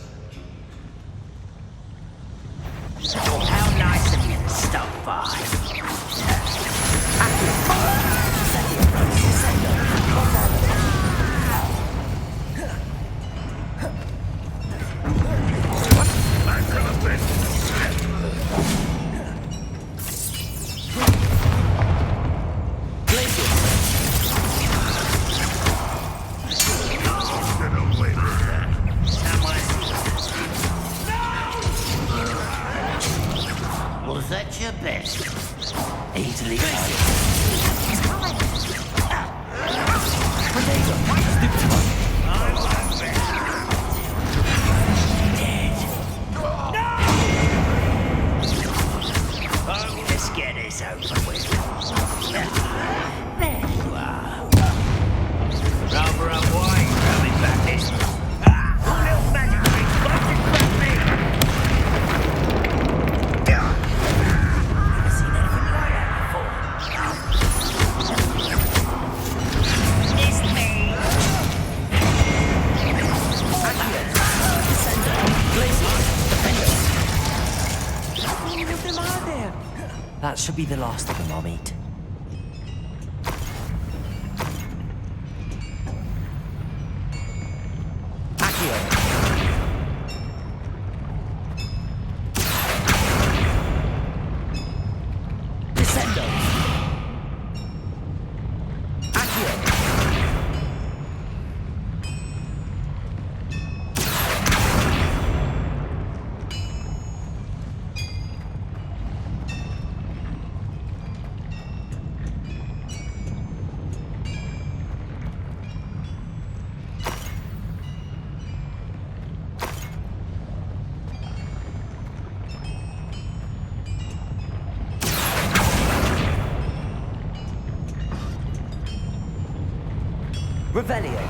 How nice of you to stop by. Was that your best? Easily Let's get this over with. There you are. Rather unwise coming back this. Little magic tricks, what's it from me? Never seen anything like that before. It's me. That should be the last of them I'll meet. Revelio.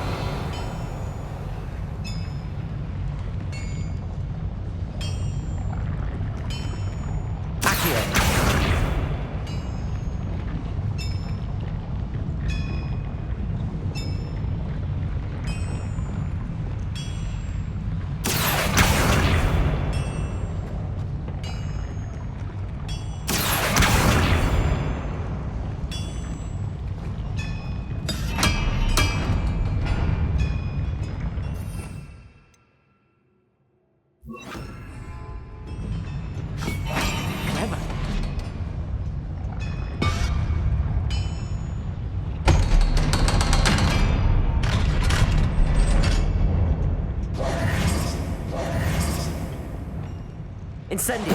Incendio.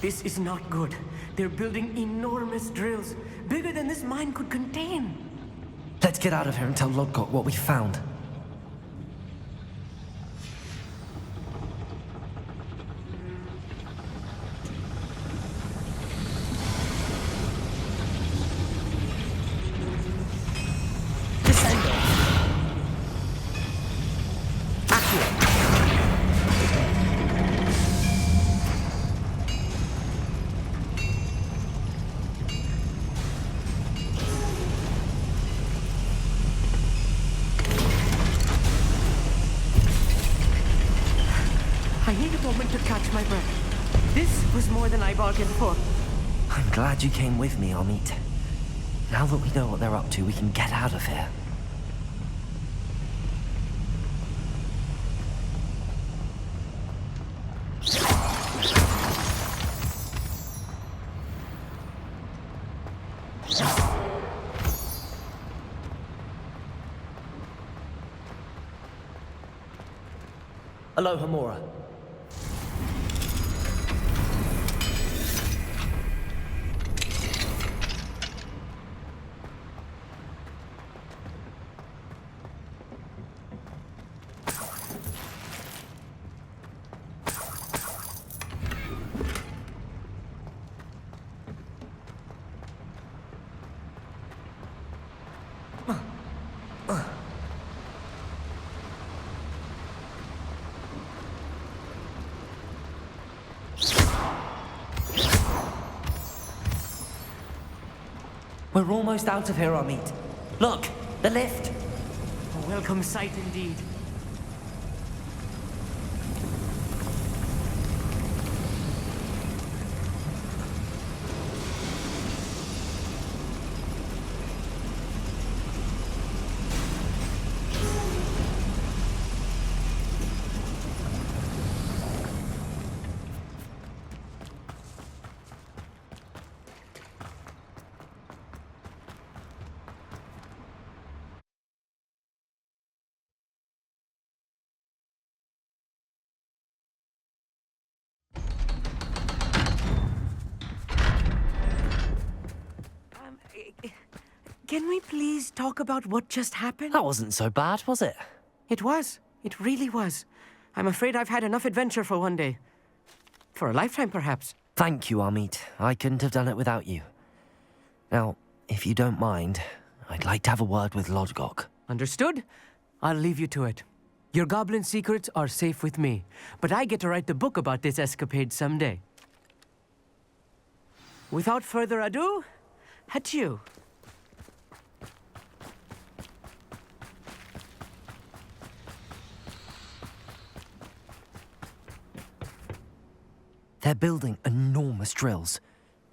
This is not good. They're building enormous drills, bigger than this mine could contain. Let's get out of here and tell Lodgott what we found. I need a moment to catch my breath. This was more than I bargained for. I'm glad you came with me, Amit. Now that we know what they're up to, we can get out of here. Aloha Mora. We're almost out of here, Amit. Look, the lift. A welcome sight indeed. Can we please talk about what just happened? That wasn't so bad, was it? It was. It really was. I'm afraid I've had enough adventure for one day. For a lifetime, perhaps. Thank you, Amit. I couldn't have done it without you. Now, if you don't mind, I'd like to have a word with Lodgok. Understood? I'll leave you to it. Your goblin secrets are safe with me, but I get to write the book about this escapade someday. Without further ado, adieu. They're building enormous drills.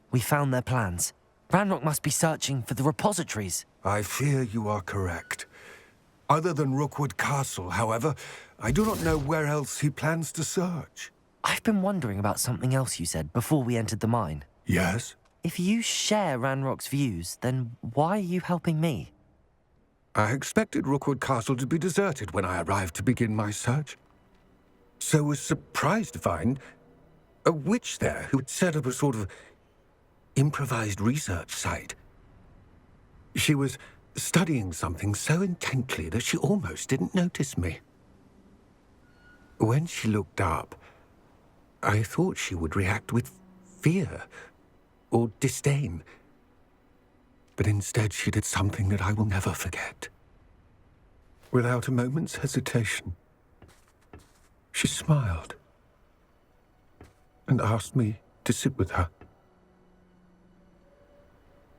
We found their plans. Ranrock must be searching for the repositories. I fear you are correct. Other than Rookwood Castle, however, I do not know where else he plans to search. I've been wondering about something else you said before we entered the mine. Yes? If you share Ranrock's views, then why are you helping me? I expected Rookwood Castle to be deserted when I arrived to begin my search. So was surprised to find a witch there who had set up a sort of improvised research site. She was studying something so intently that she almost didn't notice me. When she looked up, I thought she would react with fear or disdain. But instead she did something that I will never forget. Without a moment's hesitation, she smiled and asked me to sit with her.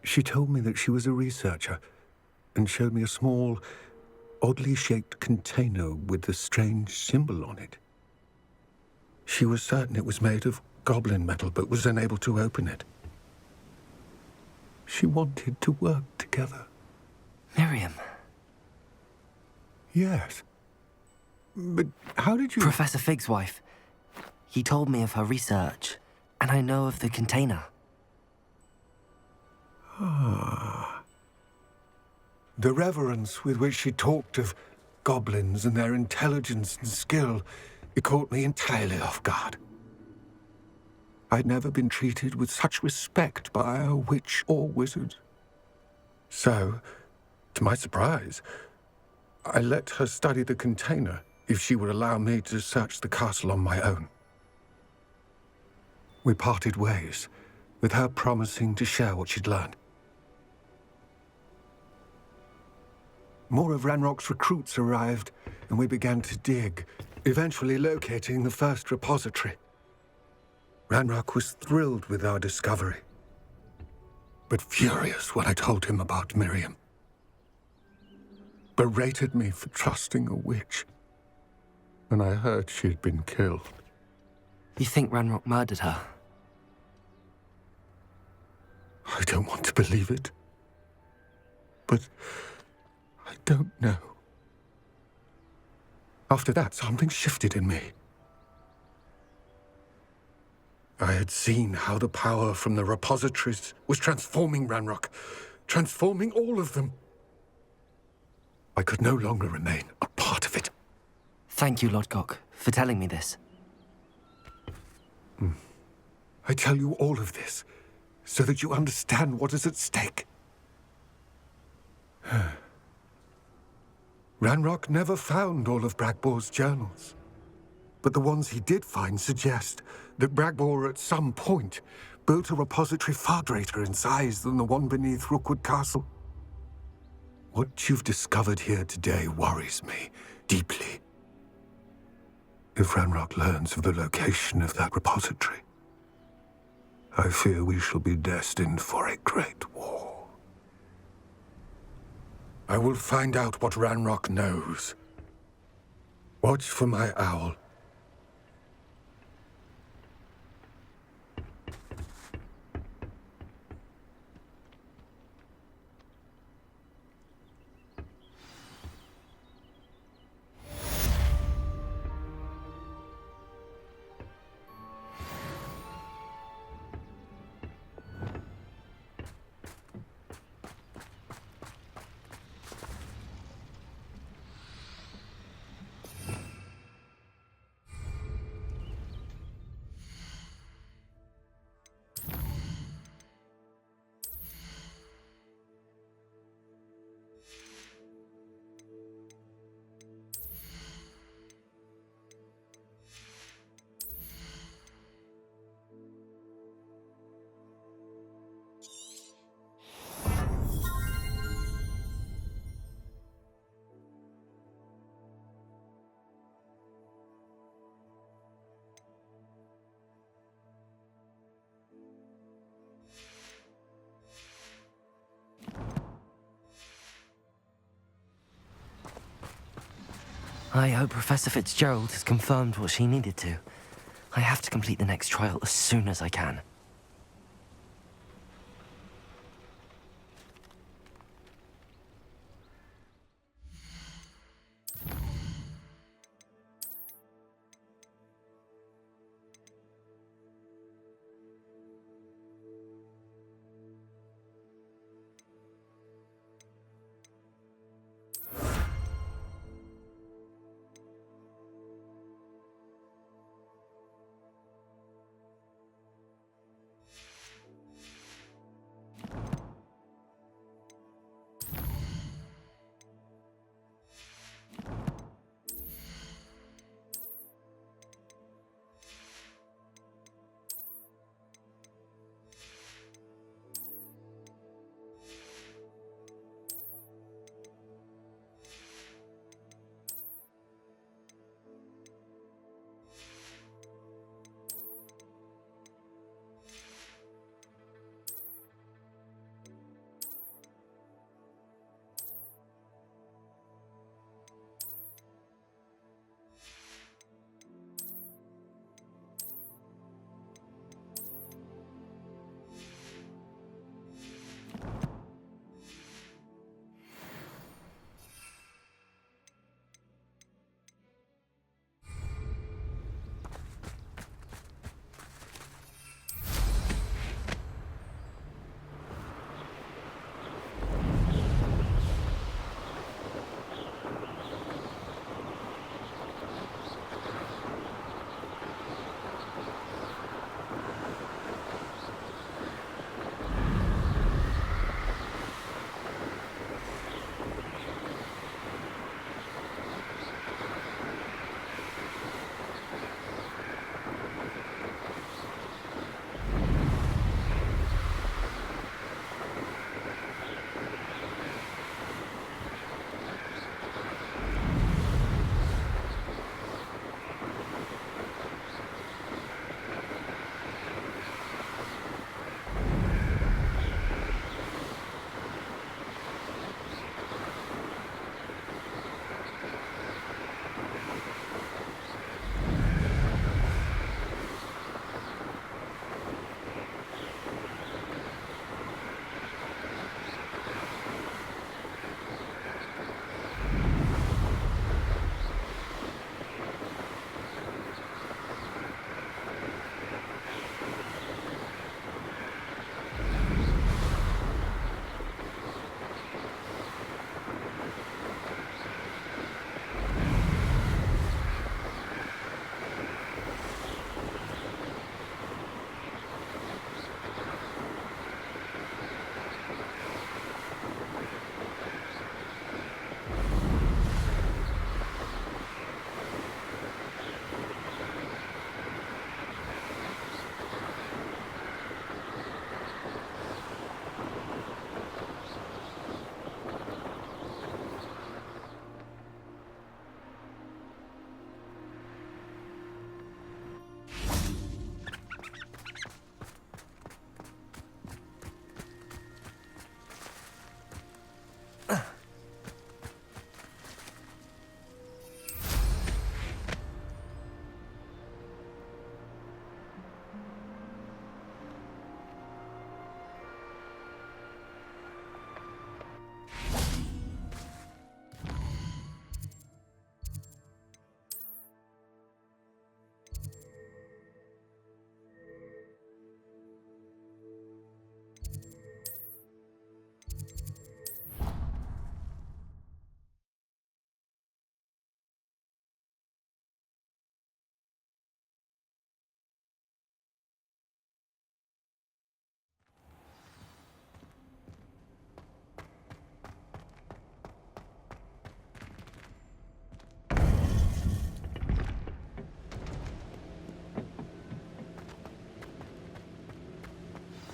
She told me that she was a researcher and showed me a small, oddly shaped container with a strange symbol on it. She was certain it was made of goblin metal, but was unable to open it. She wanted to work together. Miriam. Yes. But how did you... Professor Fig's wife. He told me of her research, and I know of the container. Ah. The reverence with which she talked of goblins and their intelligence and skill, it caught me entirely off guard. I'd never been treated with such respect by a witch or wizard. So, to my surprise, I let her study the container if she would allow me to search the castle on my own. We parted ways, with her promising to share what she'd learned. More of Ranrock's recruits arrived, and we began to dig, eventually locating the first repository. Ranrock was thrilled with our discovery, but furious when I told him about Miriam. Berated me for trusting a witch when I heard she had been killed. You think Ranrock murdered her? I don't want to believe it, but I don't know. After that, something shifted in me. I had seen how the power from the repositories was transforming Ranrock, transforming all of them. I could no longer remain a part of it. Thank you, Lodgok, for telling me this. I tell you all of this so that you understand what is at stake. Ranrock never found all of Bragbor's journals, but the ones he did find suggest that Bragbor at some point built a repository far greater in size than the one beneath Rookwood Castle. What you've discovered here today worries me deeply. If Ranrock learns of the location of that repository, I fear we shall be destined for a great war. I will find out what Ranrock knows. Watch for my owl. I hope Professor Fitzgerald has confirmed what she needed to. I have to complete the next trial as soon as I can.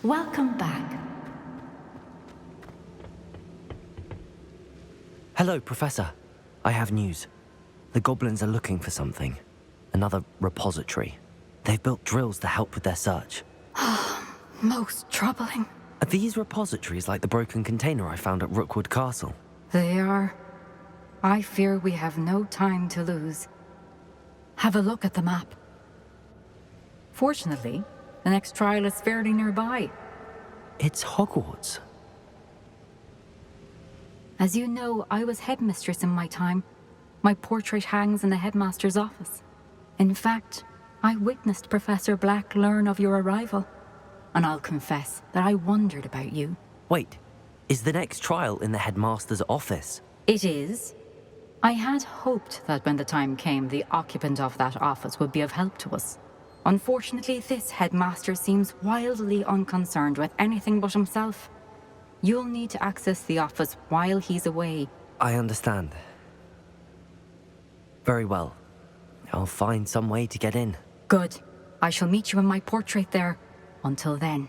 Welcome back. Hello, Professor. I have news. The goblins are looking for something. Another repository. They've built drills to help with their search. Most troubling. Are these repositories like the broken container I found at Rookwood Castle? They are. I fear we have no time to lose. Have a look at the map. Fortunately, the next trial is fairly nearby. It's Hogwarts. As you know, I was headmistress in my time. My portrait hangs in the headmaster's office. In fact, I witnessed Professor Black learn of your arrival. And I'll confess that I wondered about you. Wait, is the next trial in the headmaster's office? It is. I had hoped that when the time came, the occupant of that office would be of help to us. Unfortunately, this headmaster seems wildly unconcerned with anything but himself. You'll need to access the office while he's away. I understand. Very well. I'll find some way to get in. Good. I shall meet you in my portrait there. Until then.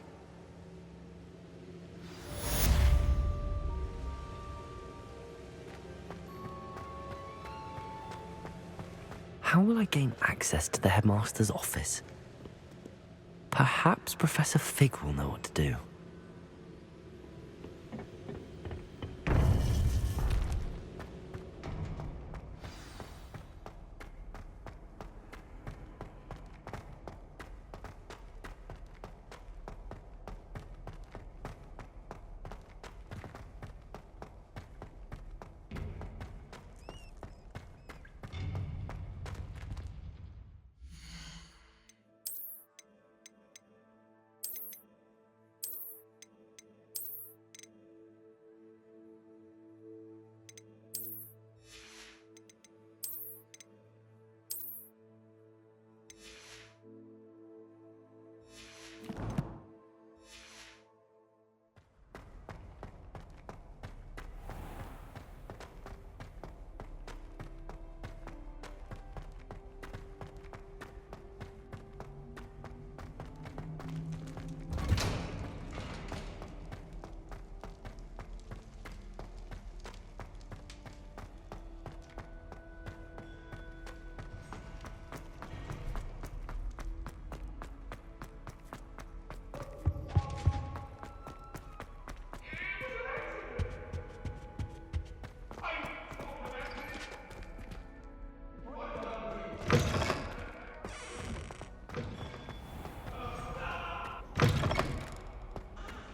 How will I gain access to the headmaster's office? Perhaps Professor Fig will know what to do.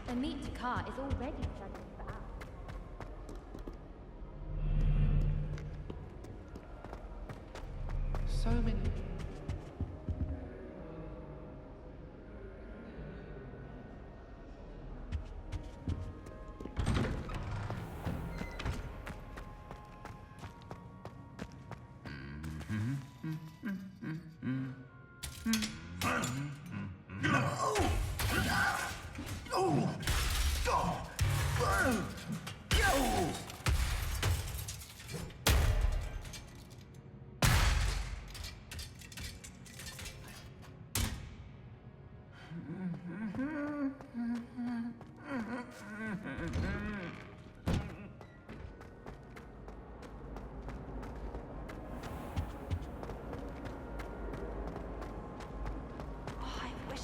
The meat cart is already struggling for hours. So many.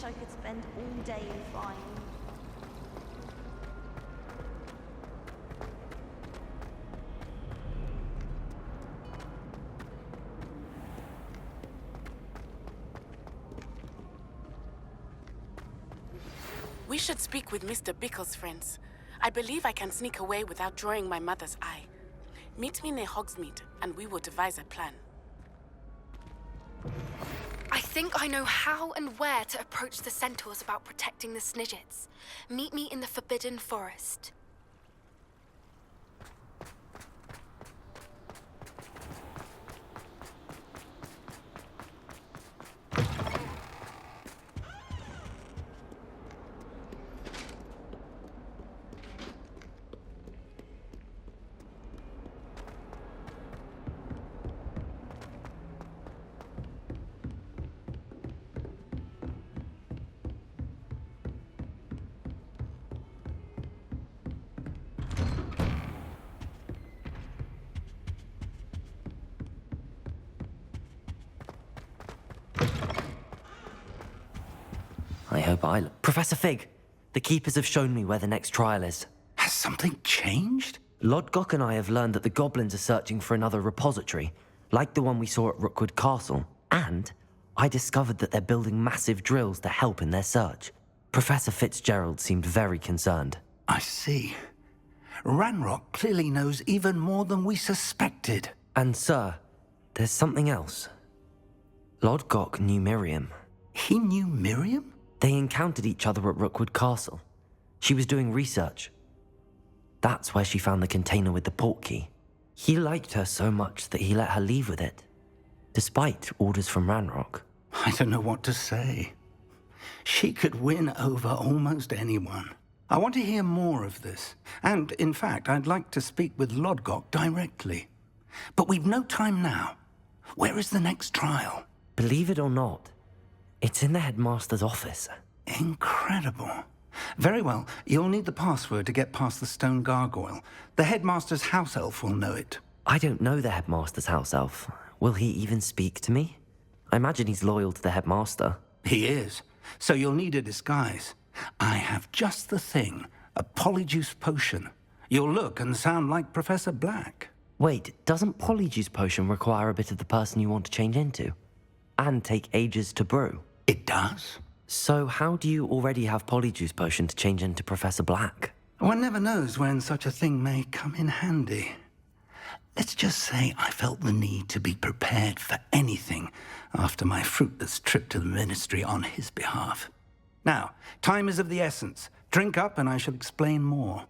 I could spend all day in flying. We should speak with Mr. Bickle's friends. I believe I can sneak away without drawing my mother's eye. Meet me near Hogsmeade, and we will devise a plan. I think I know how and where to approach the centaurs about protecting the Snidgets. Meet me in the Forbidden Forest. I hope I look... Professor Fig, the Keepers have shown me where the next trial is. Has something changed? Lodgok and I have learned that the goblins are searching for another repository, like the one we saw at Rookwood Castle. And I discovered that they're building massive drills to help in their search. Professor Fitzgerald seemed very concerned. I see. Ranrock clearly knows even more than we suspected. And, sir, there's something else. Lodgok knew Miriam. He knew Miriam? They encountered each other at Rookwood Castle. She was doing research. That's where she found the container with the portkey. He liked her so much that he let her leave with it, despite orders from Ranrock. I don't know what to say. She could win over almost anyone. I want to hear more of this. And, in fact, I'd like to speak with Lodgok directly. But we've no time now. Where is the next trial? Believe it or not, it's in the headmaster's office. Incredible. Very well. You'll need the password to get past the stone gargoyle. The headmaster's house elf will know it. I don't know the headmaster's house elf. Will he even speak to me? I imagine he's loyal to the headmaster. He is. So you'll need a disguise. I have just the thing. A polyjuice potion. You'll look and sound like Professor Black. Wait, doesn't polyjuice potion require a bit of the person you want to change into? And take ages to brew? It does. So how do you already have polyjuice potion to change into Professor Black? One never knows when such a thing may come in handy. Let's just say I felt the need to be prepared for anything after my fruitless trip to the Ministry on his behalf. Now, time is of the essence. Drink up and I shall explain more.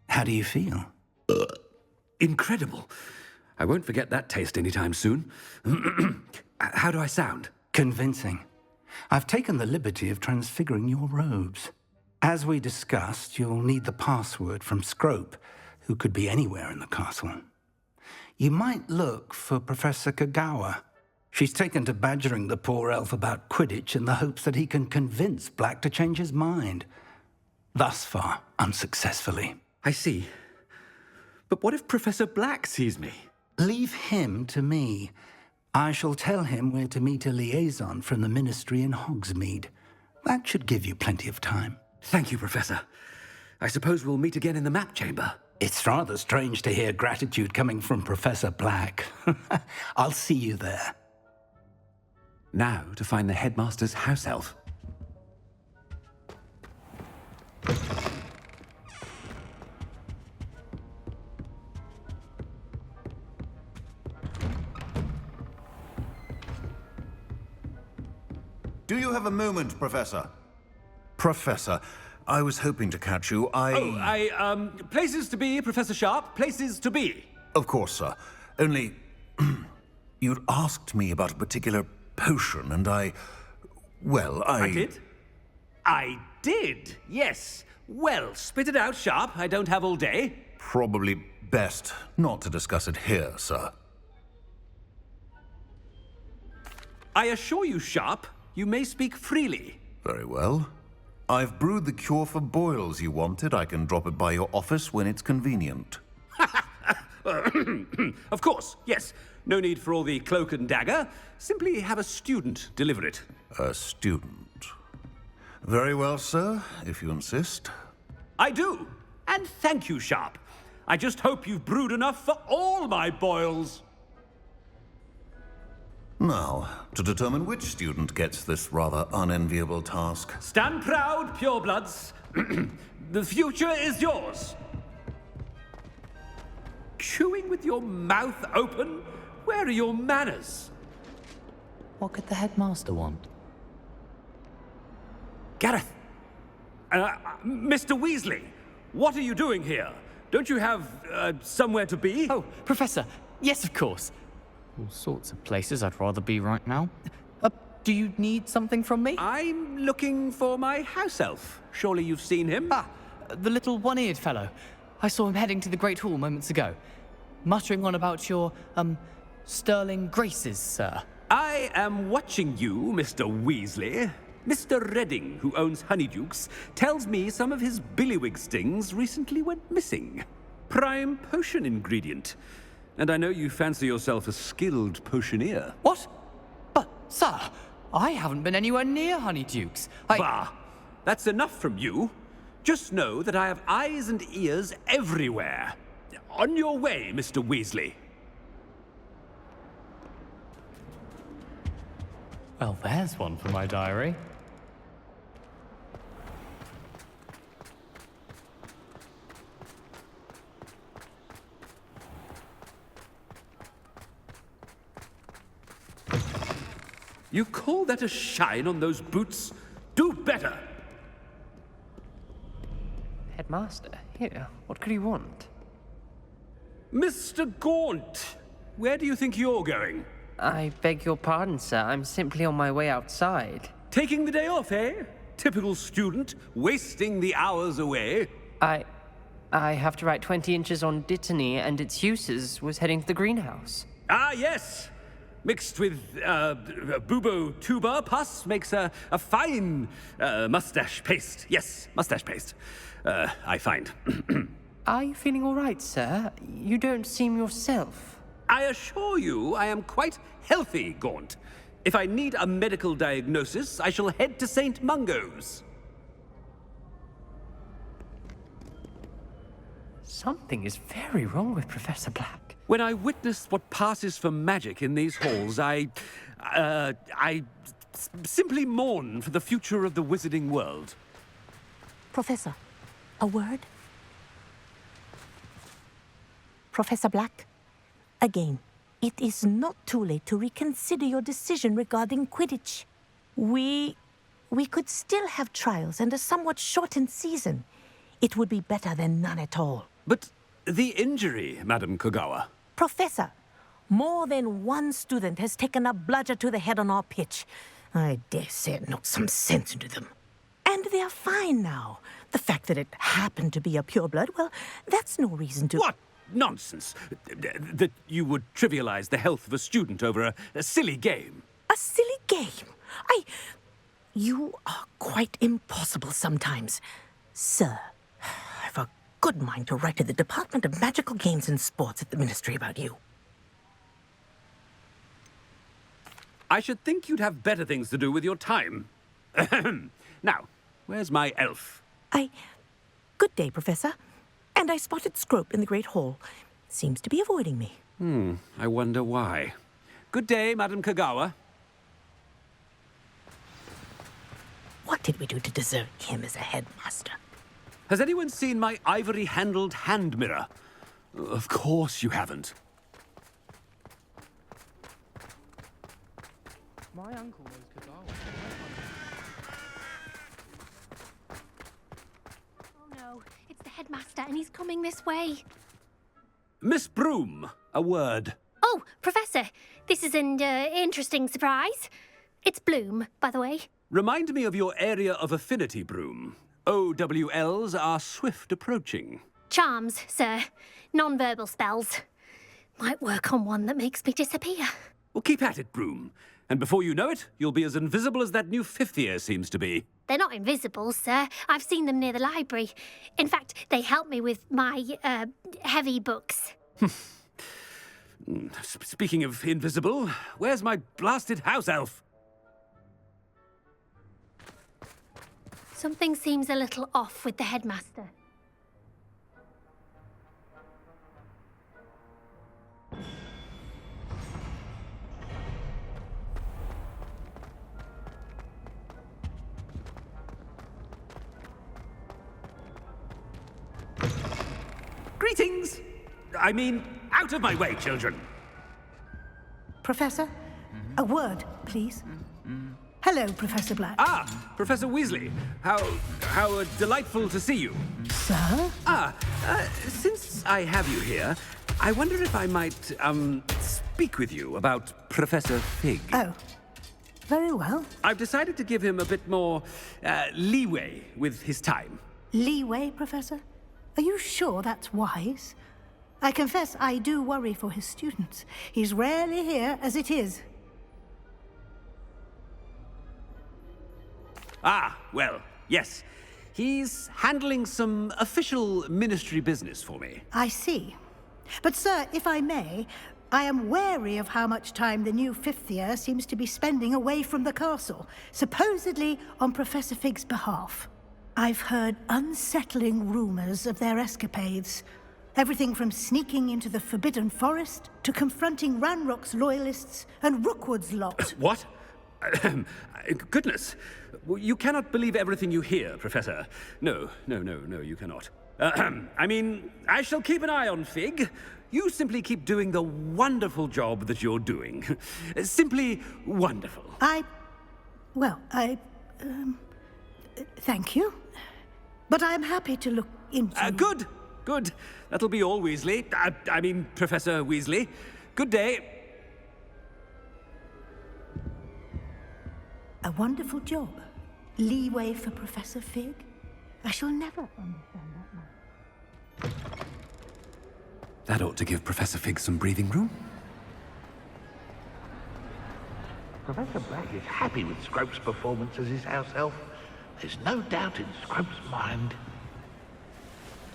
How do you feel? Incredible. I won't forget that taste anytime soon. How do I sound? Convincing. I've taken the liberty of transfiguring your robes. As we discussed, you'll need the password from Scrope, who could be anywhere in the castle. You might look for Professor Kagawa. She's taken to badgering the poor elf about Quidditch in the hopes that he can convince Black to change his mind. Thus far, unsuccessfully. I see. But what if Professor Black sees me? Leave him to me. I shall tell him where to meet a liaison from the Ministry in Hogsmeade. That should give you plenty of time. Thank you, Professor. I suppose we'll meet again in the map chamber. It's rather strange to hear gratitude coming from Professor Black. I'll see you there. Now to find the headmaster's house elf. Do you have a moment, Professor? Professor, I was hoping to catch you. Places to be, Professor Sharp. Places to be. Of course, sir. Only, you'd asked me about a particular potion, and I did? I did, yes. Well, spit it out, Sharp. I don't have all day. Probably best not to discuss it here, sir. I assure you, Sharp, you may speak freely. Very well. I've brewed the cure for boils you wanted. I can drop it by your office when it's convenient. Of course, yes. No need for all the cloak and dagger. Simply have a student deliver it. A student. Very well, sir, if you insist. I do. And thank you, Sharp. I just hope you've brewed enough for all my boils. Now, to determine which student gets this rather unenviable task. Stand proud, purebloods. The future is yours. Chewing with your mouth open? Where are your manners? What could the headmaster want? Gareth! Mr. Weasley, what are you doing here? Don't you have, somewhere to be? Oh, Professor, yes, of course. All sorts of places I'd rather be right now. Do you need something from me? I'm looking for my house elf. Surely you've seen him? Ah, the little one-eared fellow. I saw him heading to the Great Hall moments ago, muttering on about your, sterling graces, sir. I am watching you, Mr. Weasley. Mr. Redding, who owns Honeydukes, tells me some of his billywig stings recently went missing. Prime potion ingredient. And I know you fancy yourself a skilled potioneer. What? But, sir, I haven't been anywhere near Honeydukes. Bah! That's enough from you. Just know that I have eyes and ears everywhere. On your way, Mr. Weasley. Well, there's one for my diary. You call that a shine on those boots? Do better! Headmaster, here, what could he want? Mr. Gaunt! Where do you think you're going? I beg your pardon, sir. I'm simply on my way outside. Taking the day off, eh? Typical student, wasting the hours away. I have to write 20 inches on Dittany and its uses. Was heading to the greenhouse. Ah, yes! Mixed with bubo tuber pus makes a fine mustache paste. Yes, mustache paste. I find. Are you feeling all right, sir? You don't seem yourself. I assure you I am quite healthy, Gaunt. If I need a medical diagnosis, I shall head to St. Mungo's. Something is very wrong with Professor Black. When I witness what passes for magic in these halls, I simply mourn for the future of the wizarding world. Professor, a word? Professor Black, again, it is not too late to reconsider your decision regarding Quidditch. We could still have trials and a somewhat shortened season. It would be better than none at all. But the injury, Madam Kogawa. Professor, more than one student has taken a bludger to the head on our pitch. I dare say it knocked some sense into them. And they're fine now. The fact that it happened to be a pureblood, well, that's no reason to... What nonsense! That you would trivialize the health of a student over a silly game. A silly game? You are quite impossible sometimes. Sir, I've a good mind to write to the Department of Magical Games and Sports at the Ministry about you. I should think you'd have better things to do with your time. Now, where's my elf? Good day, Professor. And I spotted Scrope in the Great Hall. Seems to be avoiding me. I wonder why. Good day, Madam Kogawa. What did we do to deserve him as a headmaster? Has anyone seen my ivory-handled hand mirror? Of course you haven't. My uncle knows Kogawa. Oh no, it's the headmaster and he's coming this way. Miss Broom, a word. Oh, Professor, this is an interesting surprise. It's Bloom, by the way. Remind me of your area of affinity, Broom. OWLs are swift approaching. Charms, sir. Non-verbal spells. Might work on one that makes me disappear. Well, keep at it, Broom. And before you know it, you'll be as invisible as that new fifth year seems to be. They're not invisible, sir. I've seen them near the library. In fact, they help me with my, heavy books. Speaking of invisible, where's my blasted house elf? Something seems a little off with the headmaster. Greetings! I mean, out of my way, children! Professor, a word, please. Hello, Professor Black. Ah, Professor Weasley. How delightful to see you. Sir? Since I have you here, I wonder if I might, speak with you about Professor Fig. Oh, very well. I've decided to give him a bit more, leeway with his time. Leeway, Professor? Are you sure that's wise? I confess I do worry for his students. He's rarely here as it is. Ah, well, yes. He's handling some official ministry business for me. I see. But, sir, if I may, I am wary of how much time the new fifth year seems to be spending away from the castle, supposedly on Professor Fig's behalf. I've heard unsettling rumors of their escapades. Everything from sneaking into the Forbidden Forest to confronting Ranrock's loyalists and Rookwood's lot. What? Goodness. You cannot believe everything you hear, Professor. No, you cannot. I mean, I shall keep an eye on Fig. You simply keep doing the wonderful job that you're doing. Simply wonderful. Thank you. But I'm happy to look into... Good. That'll be all, Weasley. I mean, Professor Weasley. Good day. A wonderful job. Leeway for Professor Fig. I shall never understand that much. That ought to give Professor Fig some breathing room. Professor Black is happy with Scrope's performance as his house elf. There's no doubt in Scrope's mind.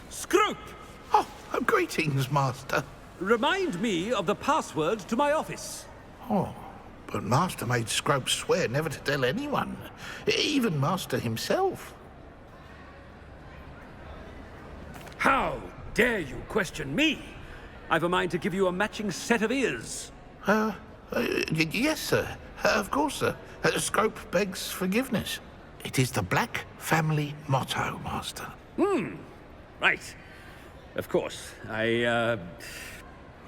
Scrope! Oh, greetings, Master. Remind me of the password to my office. Oh, but Master made Scrope swear never to tell anyone, even Master himself. How dare you question me? I've a mind to give you a matching set of ears. Yes, sir. Of course, sir. Scrope begs forgiveness. It is the Black family motto, Master. Right. Of course.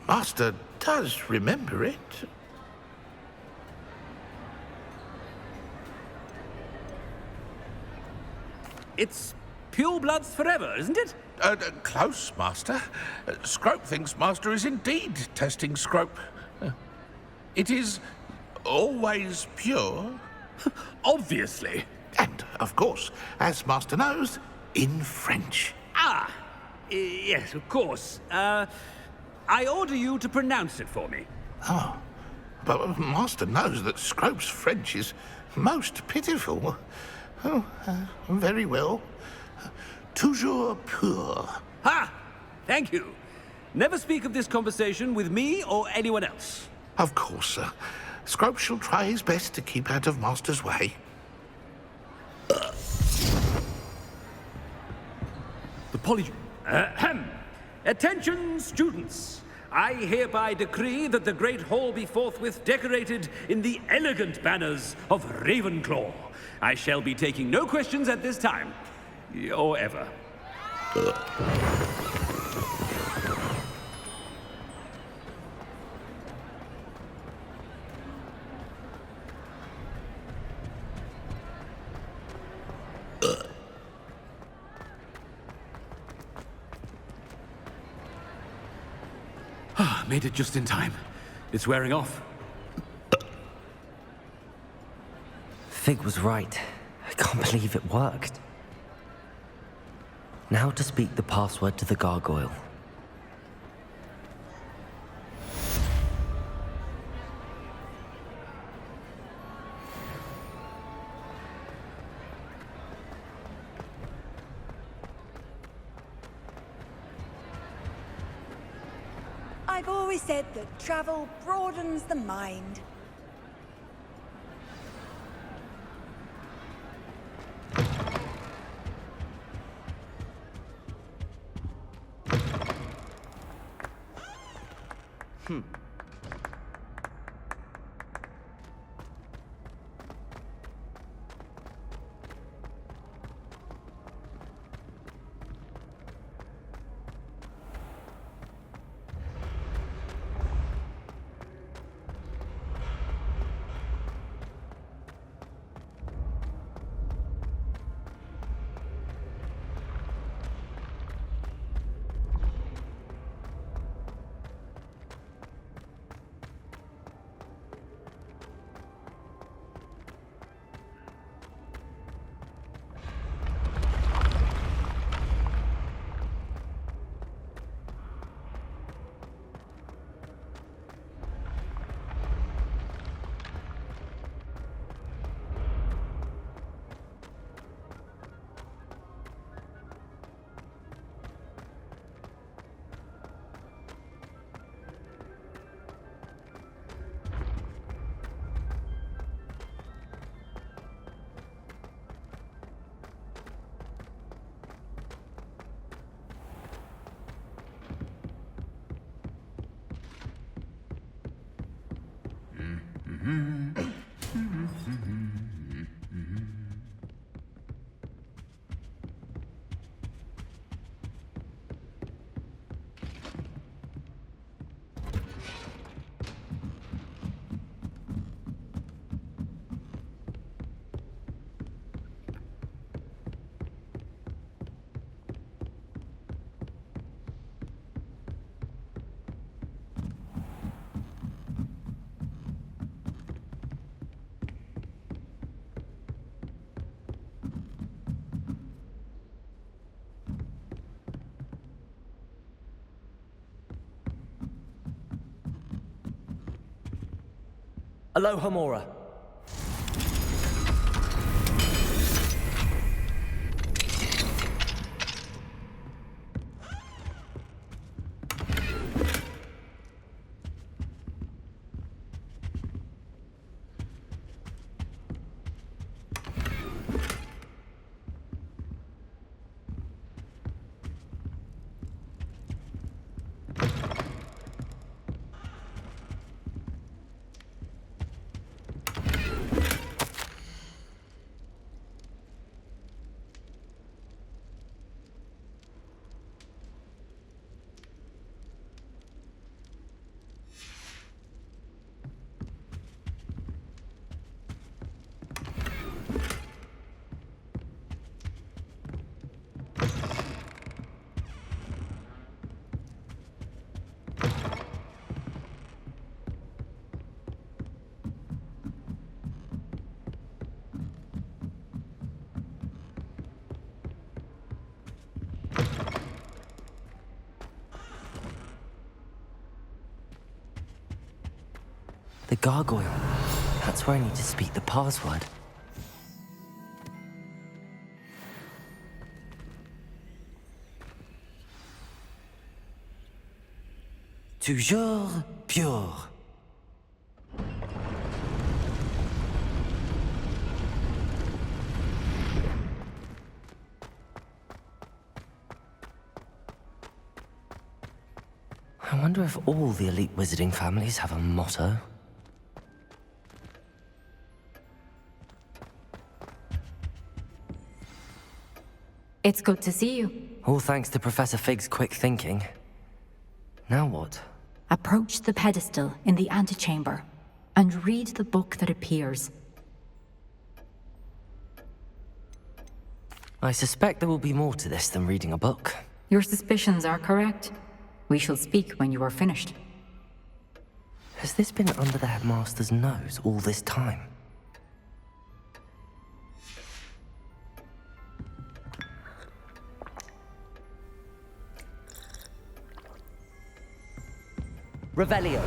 Master does remember it. It's pure bloods forever, isn't it? Close, Master. Scrope thinks Master is indeed testing Scrope. It is always pure. Obviously. And, of course, as Master knows, in French. Yes, of course. I order you to pronounce it for me. Oh, but Master knows that Scrope's French is most pitiful. Oh, very well. Toujours pur. Ha! Thank you. Never speak of this conversation with me or anyone else. Of course, sir. Scrope shall try his best to keep out of Master's way. Attention, students. I hereby decree that the Great Hall be forthwith decorated in the elegant banners of Ravenclaw. I shall be taking no questions at this time. Or ever. Made it just in time. It's wearing off. Fig was right. I can't believe it worked. Now to speak the password to the gargoyle. I've always said that travel broadens the mind. Aloha, Mora. The gargoyle. That's where I need to speak the password. Toujours pure. I wonder if all the elite wizarding families have a motto. It's good to see you. All thanks to Professor Fig's quick thinking. Now what? Approach the pedestal in the antechamber and read the book that appears. I suspect there will be more to this than reading a book. Your suspicions are correct. We shall speak when you are finished. Has this been under the headmaster's nose all this time? Revelio.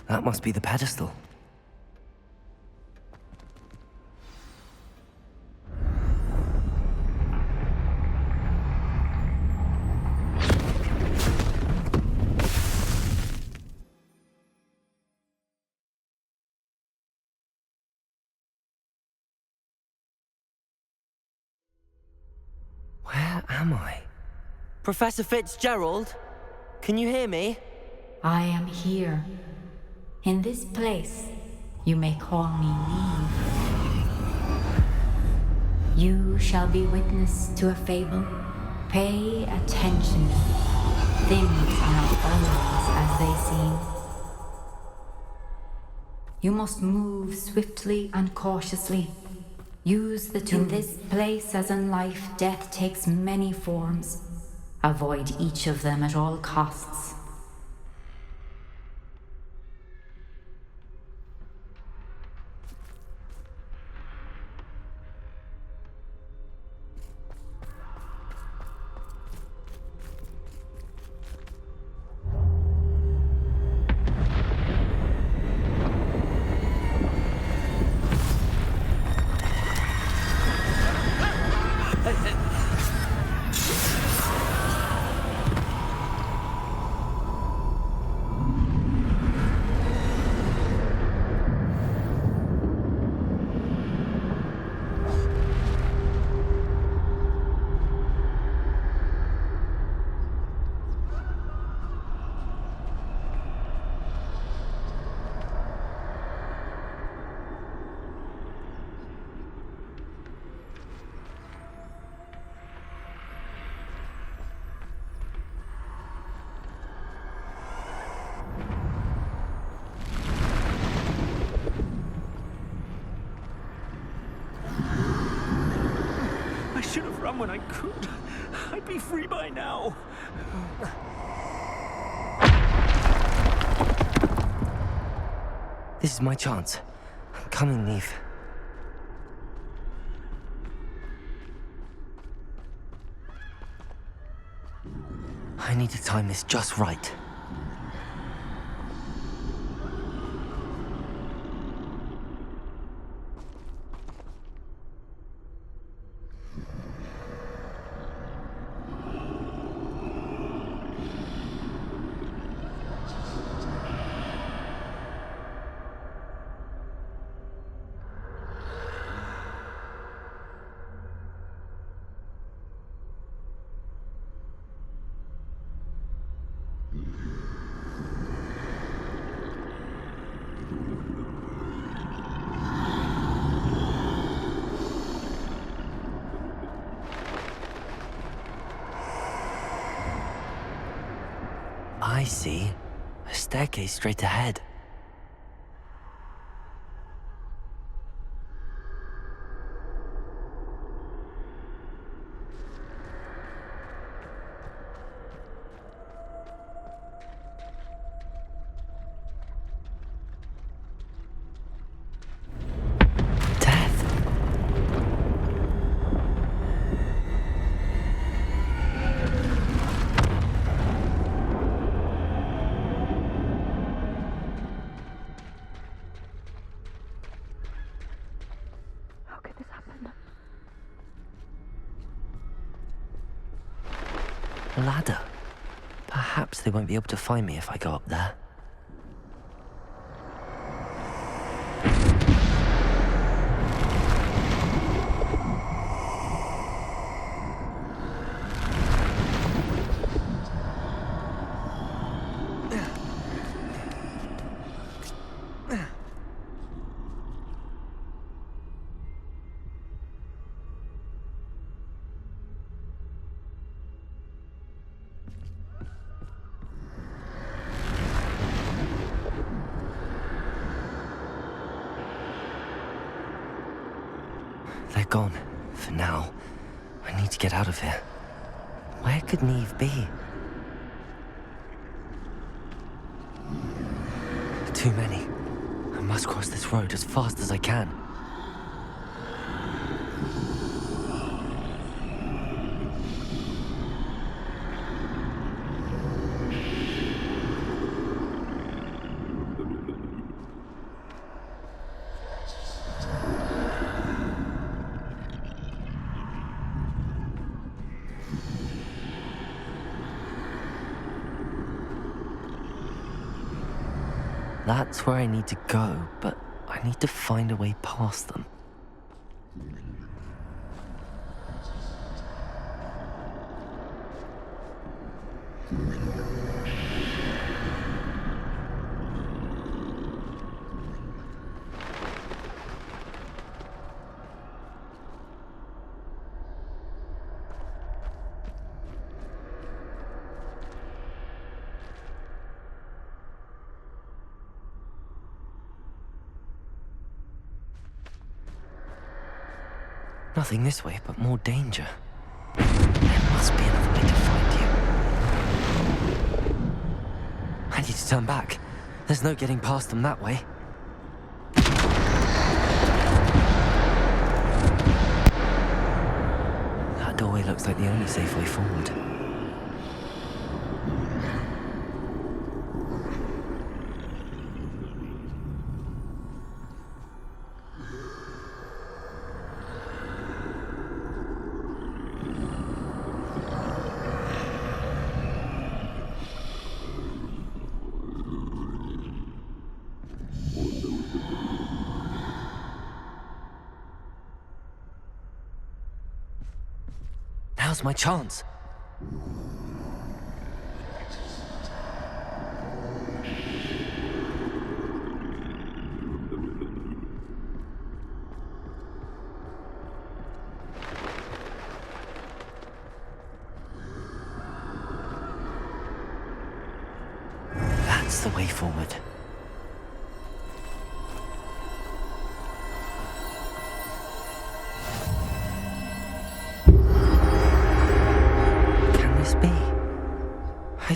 That must be the pedestal. Where am I? Professor Fitzgerald? Can you hear me? I am here. In this place, you may call me Neve. You shall be witness to a fable. Pay attention. Things are not always as they seem. You must move swiftly and cautiously. Use the tool. In this place, as in life, death takes many forms. Avoid each of them at all costs. run when I could. I'd be free by now. This is my chance. I'm coming, Neve. I need to time this just right. I see. A staircase straight ahead. A ladder. Perhaps they won't be able to find me if I go up there. They're gone. For now. I need to get out of here. Where could Neve be? Too many. I must cross this road as fast as I can. That's where I need to go, but I need to find a way past them. Nothing this way, but more danger. There must be another way to find you. I need to turn back. There's no getting past them that way. That doorway looks like the only safe way forward. Now's my chance. That's the way forward.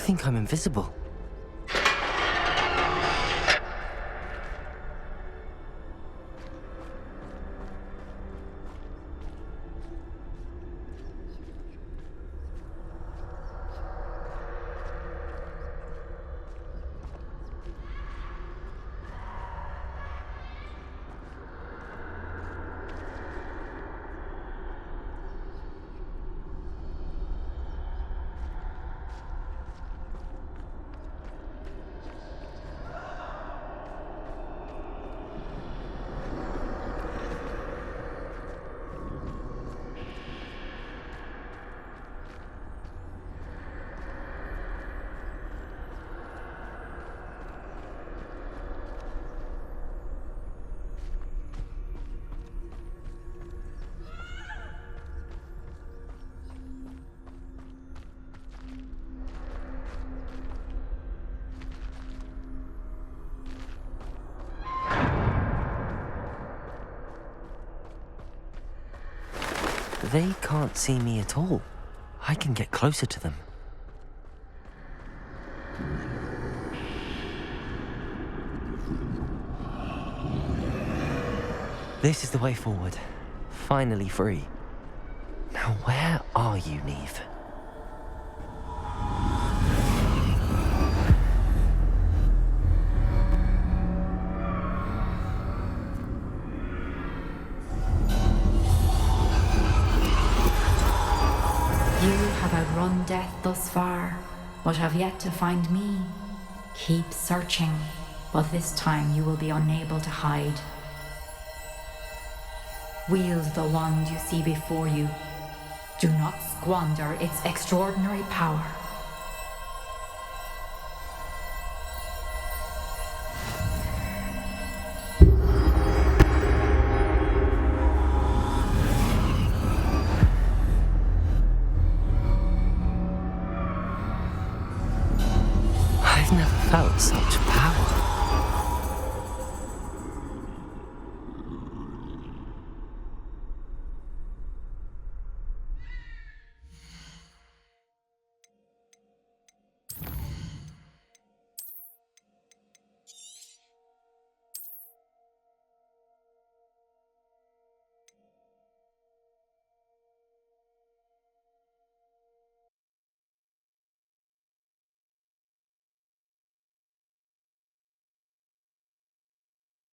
think I'm invisible. They can't see me at all. I can get closer to them. This is the way forward. Finally free. Now where are you, Neve? You have outrun death thus far, but have yet to find me. Keep searching, but this time you will be unable to hide. Wield the wand you see before you. Do not squander its extraordinary power.